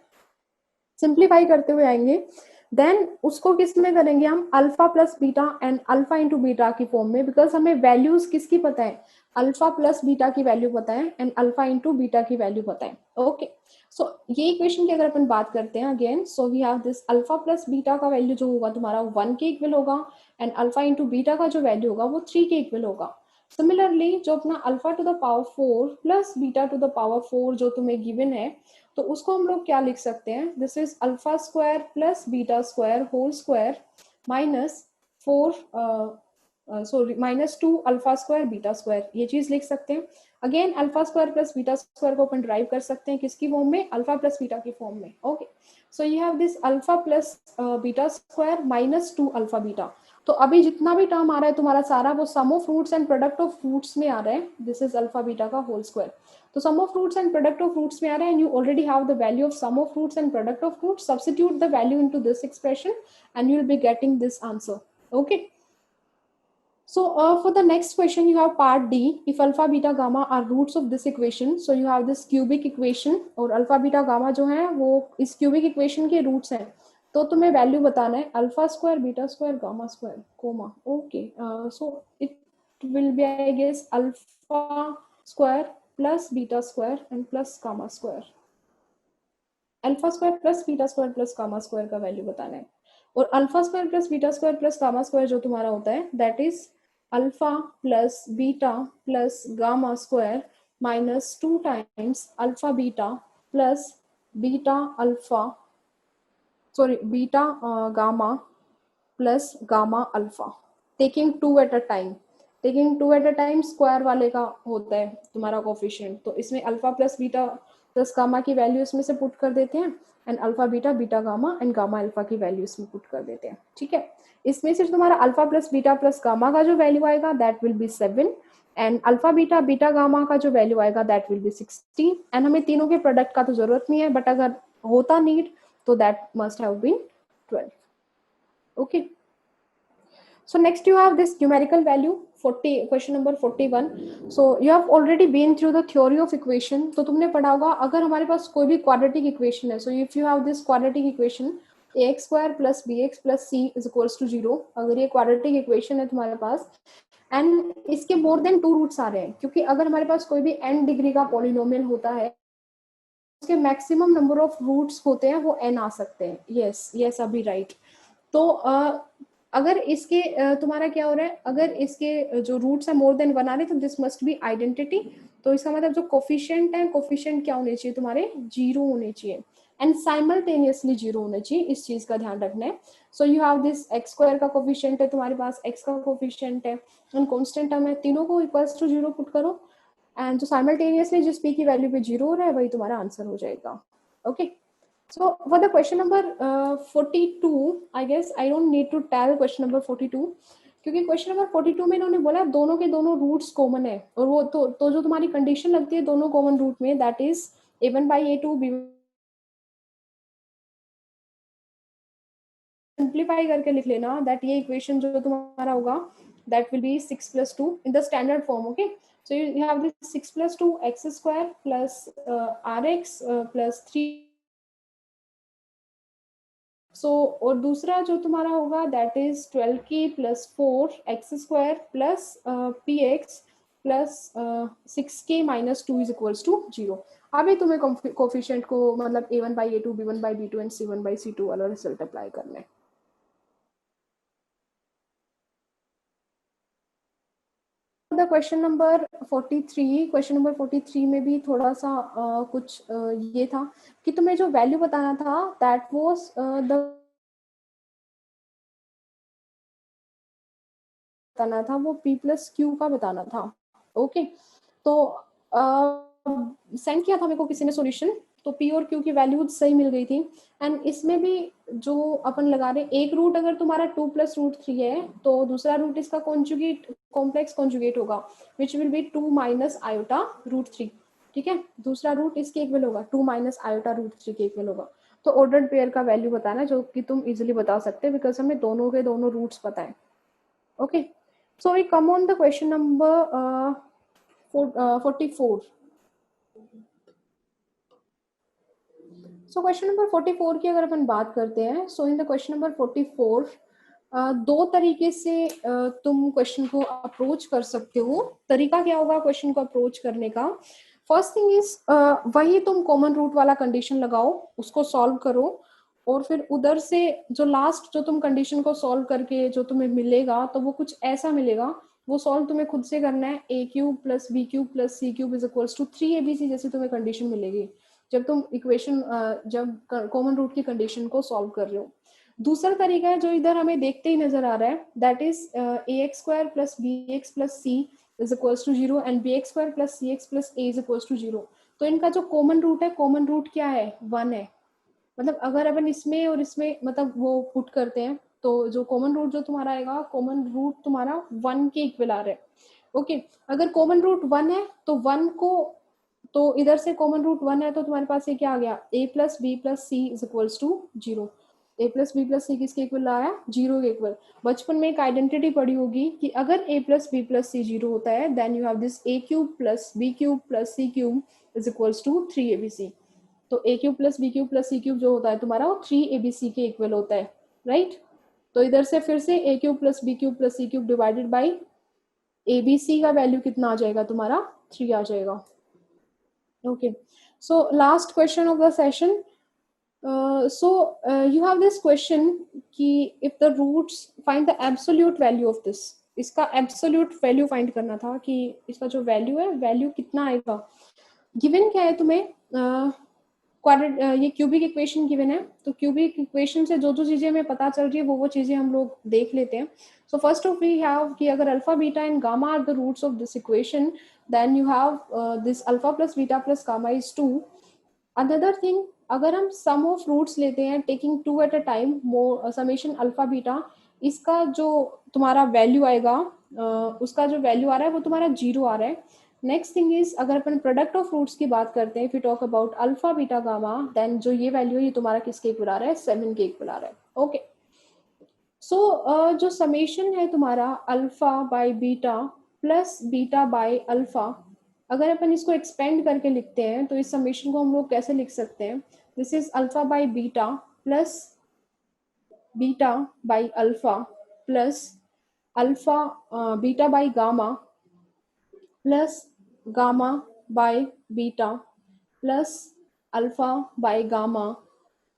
सिंप्लीफाई करते हुए आएंगे, देन उसको किस में करेंगे हम alpha plus beta and alpha into beta की फॉर्म में, बिकॉज हमें वैल्यूज किसकी पता है अल्फा प्लस बीटा की वैल्यू पता है एंड अल्फा इंटू बीटा की वैल्यू पता है। ओके, सो ये इक्वेशन की अगर अपन बात करते हैं again, so we have this alpha plus beta का वैल्यू जो होगा तुम्हारा 1 के इक्वल होगा एंड अल्फा इंटू बीटा का जो वैल्यू होगा वो 3 के इक्वल होगा। सिमिलरली जो अपना alpha two the power 4 plus beta two the power 4 जो तुम्हें गिवन है, तो उसको हम लोग क्या लिख सकते हैं, this is alpha square plus beta square whole square minus 4 sorry -2 alpha square beta square, ये चीज लिख सकते हैं। Again alpha square plus beta square को अपन ड्राइव कर सकते हैं किसकी फॉर्म में अल्फा प्लस बीटा की फॉर्म में। Okay, so you have this alpha plus beta square -2 alpha beta, तो अभी जितना भी टर्म आ रहा है तुम्हारा सारा वो sum of roots and product of roots में आ रहा है, दिस इज अल्फा बीटा का होल स्क्वायर, तो sum of roots and product of roots में आ रहा है and you already have the value of sum of roots and product of roots, substitute the value into this expression and you will be getting this answer. Okay, So for the next question, you have part D. If alpha, beta, gamma are roots of this equation, so you have this cubic equation, और alpha beta gamma जो है वो इस cubic equation के roots हैं. तो तुम्हें value बताना है alpha square, beta square, gamma square, comma. Okay, so it will be, I guess, alpha square plus beta square and plus gamma square. Alpha square plus beta square plus gamma square का value बताना है. और alpha square plus beta square plus gamma square जो तुम्हारा होता है that is alpha plus beta plus gamma square minus 2 times alpha beta plus beta alpha, sorry beta gamma plus gamma alpha, taking 2 at a time. Taking 2 at a time square वाले का होता है तुम्हारा coefficient. तो इसमें alpha plus beta plus gamma की value इसमें से पुट कर देते हैं and alpha beta, beta gamma and gamma alpha की वैल्यू इसमें पुट कर देते हैं. ठीक है, इसमें से तुम्हारा alpha plus beta plus gamma का जो वैल्यू आएगा that will B 7 and alpha beta beta gamma का जो वैल्यू आएगा दैट विल बी 16. एंड हमें तीनों के प्रोडक्ट का तो जरूरत नहीं है, बट अगर होता नीड तो that must have been 12. Okay, so next you have this numerical value 40, question number 41. so you have already been through the theory of equation. तो तुमने पढ़ा होगा अगर हमारे पास कोई भी quadratic equation है, so if you have this quadratic equation ax square plus bx plus c is equals to 0, अगर ये quadratic equation है तुम्हारे पास एंड इसके मोर देन 2 रूट्स आ रहे हैं, क्योंकि अगर हमारे पास कोई भी n डिग्री का पॉलिनोमियल होता है उसके मैक्सिमम नंबर ऑफ रूट्स होते हैं वो n आ सकते हैं. यस यस अभी राइट. तो अगर इसके तुम्हारा क्या हो रहा है, अगर इसके जो रूट्स है मोर देन 1 आ रहे तो दिस मस्ट बी आइडेंटिटी. तो इसका मतलब जो कोफिशिएंट है, कोफिशिएंट क्या होने चाहिए तुम्हारे, 0 होने चाहिए एंड साइमल्टेनियसली 0 होने चाहिए. इस चीज का ध्यान रखना है. So you have this x square का कोफिशिएंट है तुम्हारे पास, एक्स का कोफिशिएंट है एंड कांस्टेंट टर्म है, तीनों को इक्वल्स टू 0 पुट करो एंड जो साइमल्टेनियसली जिस पी की वैल्यू पे 0 हो रहा है वही तुम्हारा आंसर हो जाएगा. Okay, so for the question number 42, I guess I don't need to tell question number 42, क्योंकि क्वेश्चन नंबर 42 में इन्होंने बोला दोनों के दोनों रूट्स कॉमन है और वो तो जो तुम्हारी कंडीशन लगती है दोनों कॉमन रूट में that is a1 by a2 b. Simplify करके लिख लेना दैट ये इक्वेशन जो तुम्हारा होगा that will B 6 plus 2 in the standard form. Okay, so you have this 6 plus 2 x square plus rx plus 3. सो और दूसरा जो तुम्हारा होगा दैट इज 12 की plus 4 x square plus P x plus 6 के माइनस 2 इज इक्वल्स टू 0. अभी तुम्हें coefficient को मतलब a1 by a2 b1 by b2 and c1 by c2 वाला रिजल्ट अप्लाई करना है. क्वेश्चन नंबर 43, क्वेश्चन नंबर 43 में भी थोड़ा सा कुछ ये था कि तुम्हें जो वैल्यू बताना था दैट वाज द बताना था वो p प्लस क्यू का बताना था. ओके, तो सेंड किया था मेरे को किसी ने सॉल्यूशन, तो p और q की वैल्यू सही मिल गई थी एंड इसमें भी जो अपन लगा रहे एक रूट अगर तुम्हारा 2 प्लस रूट 3 है तो दूसरा रूट इसका कॉन्जुगेट कॉम्प्लेक्स कॉन्जुगेट होगा which will be 2 minus iota root 3. ठीक है, दूसरा रूट इसके इक्वल होगा 2 माइनस आयोटा रूट 3 के इक्वल होगा. तो ऑर्डर्ड पेयर का वैल्यू बताना जो कि तुम इजिली बता सकते हैं बिकॉज हमें दोनों के दोनों रूट्स पता है. Okay, so we come on the question number 44. so question number 44 की अगर अपन बात करते हैं so in the question number 44 दो तरीके से तुम क्वेश्चन को अप्रोच कर सकते हो. तरीका क्या होगा क्वेश्चन को अप्रोच करने का? फर्स्ट थिंग इज वही तुम कॉमन रूट वाला कंडीशन लगाओ, उसको सॉल्व करो और फिर उधर से जो लास्ट जो तुम कंडीशन को सॉल्व करके जो तुम्हें मिलेगा तो वो कुछ ऐसा मिलेगा, वो सॉल्व तुम्हें खुद से करना है. A cube plus B cube plus C cube is equals to 3abc जैसी तुम्हें कंडीशन मिलेगी जब तुम इक्वेशन जब कॉमन रूट की कंडीशन को सॉल्व कर रहे हो. दूसरा तरीका है जो इधर हमें देखते ही नजर आ रहा है that is a x square plus B x plus C is equals to 0 and b x square plus c x plus a is equals to 0. तो इनका जो कॉमन रूट है, कॉमन रूट क्या है, 1 है. मतलब अगर अपन इसमें और इसमें मतलब वो पुट करते हैं तो जो कॉमन रूट जो तुम्हारा आएगा, कॉमन रूट तुम्हारा 1 के इक्वल आ रहा है. ओके, अगर कॉमन रूट 1 है तो 1 को तो इधर से कॉमन रूट 1 है तो तुम्हारे पास ये क्या आ गया, a plus B plus C is equals to 0. A plus B plus C किसके इक्वल आया, जीरो के इक्वल। बचपन में एक आइडेंटिटी पढ़ी होगी कि अगर A plus B plus C zero होता है then you have this A cube plus B cube plus C cube is equals to 3abc। तो A cube plus B cube plus C cube जो होता है तुम्हारा वो 3abc के equal होता है, राइट। तो इधर से फिर से A cube plus B cube plus C cube divided by abc का वैल्यू कितना आ जाएगा तुम्हारा, 3 आ जाएगा। Okay, so last question of the session. You have this question कि if the roots find the absolute value of this, इसका absolute value find करना था कि इसका जो value है value कितना आएगा। given क्या है तुम्हें, ये क्यूबिक इक्वेशन गिवन है, तो क्यूबिक इक्वेशन से जो जो चीजें हमें पता चल रही है वो चीजें हम लोग देख लेते हैं। So first of we have कि अगर alpha beta and gamma are the roots of this equation then you have this alpha plus beta plus gamma is 2। Another thing, अगर हम सम ऑफ रूट्स लेते हैं taking 2 at a time summation alpha beta, इसका जो तुम्हारा value आएगा उसका जो वैल्यू आ रहा है वो तुम्हारा 0 आ रहा है। नेक्स्ट थिंग इज अगर अपन प्रोडक्ट ऑफ रूट्स की बात करते हैं, if you talk about alpha beta gamma, then जो ये वैल्यू है ये तुम्हारा किसके इक्वल आ रहा है, 7 के इक्वल आ रहा है। ओके, सो जो समेशन है तुम्हारा alpha by beta plus beta by alpha, अगर अपन इसको एक्सपेंड करके लिखते हैं तो इस समेशन को हम लोग कैसे लिख सकते हैं, this is alpha by beta plus beta by alpha plus alpha beta by gamma plus gamma by beta plus alpha by gamma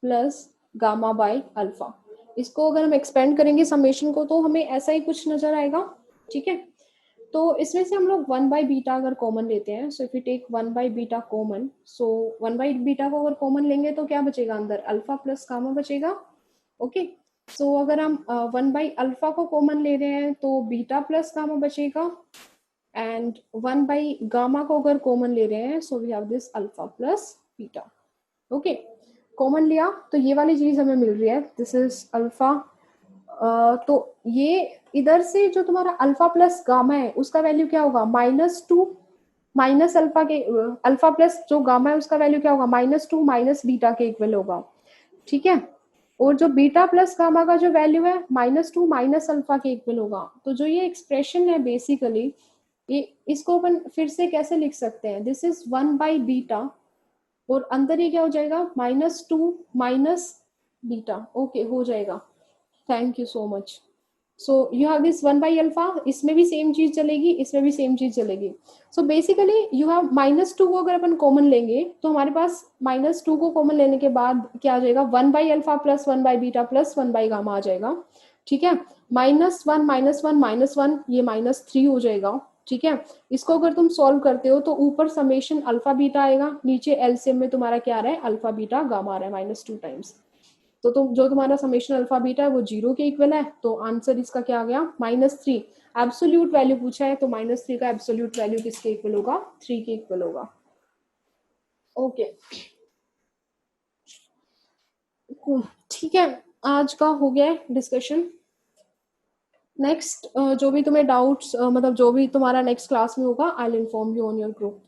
plus gamma by alpha. इसको अगर हम एक्सपेंड करेंगे समेशन को तो हमें ऐसा ही कुछ नजर आएगा, ठीक है। तो इसमें से हम लोग 1 बाई बीटा अगर कॉमन लेते हैं, so if you take 1 by beta common, so 1 by beta को अगर कॉमन लेंगे तो क्या बचेगा अंदर, अल्फा प्लस गामा बचेगा। ओके, सो अगर हम 1 बाई अल्फा को कॉमन ले रहे हैं तो बीटा प्लस गामा बचेगा, एंड 1 बाई गामा को अगर कॉमन ले रहे हैं so we have this alpha plus beta. Okay, common लिया तो ये वाली चीज हमें मिल रही है, दिस इज अल्फा। तो ये इधर से जो तुम्हारा अल्फा प्लस गामा है उसका वैल्यू क्या होगा, -2 माइनस अल्फा के, अल्फा प्लस जो गामा है उसका वैल्यू क्या होगा, -2 माइनस बीटा के इक्वल होगा, ठीक है। और जो बीटा प्लस गामा का जो वैल्यू है -2 माइनस अल्फा के इक्वल होगा। तो जो ये एक्सप्रेशन है बेसिकली ये, इसको अपन फिर से कैसे लिख सकते हैं, दिस इज 1 बाई बीटा और अंदर ये क्या हो जाएगा, -2 माइनस बीटा। ओके, हो जाएगा, thank you so much. So you have this 1 by alpha, इसमें भी सेम चीज चलेगी, इसमें भी सेम चीज चलेगी। सो बेसिकली यू हैव -2 को अगर अपन कॉमन लेंगे तो हमारे पास -2 को कॉमन लेने के बाद क्या आ जाएगा, 1 by alpha plus 1 by beta plus 1 by gamma आ जाएगा, ठीक है। -1 -1 ये -3 हो जाएगा, ठीक है। इसको अगर तुम सॉल्व करते हो तो ऊपर समेशन अल्फा बीटा आएगा, नीचे एलसीएम में तुम्हारा क्या आ रहा है, अल्फा बीटा गामा आ रहा है -2 टाइम्स। तो जो तुम्हारा समेशन अल्फा बीटा है वो 0 के इक्वल है, तो आंसर इसका क्या आ गया, -3। एब्सोल्यूट वैल्यू पूछा है तो -3 का एब्सोल्यूट वैल्यू किसके इक्वल होगा, 3 के इक्वल होगा। ओके, ठीक है, आज का हो गया डिस्कशन। नेक्स्ट जो भी तुम्हें डाउट्स मतलब जो भी तुम्हारा नेक्स्ट क्लास में होगा, I will inform you on your group.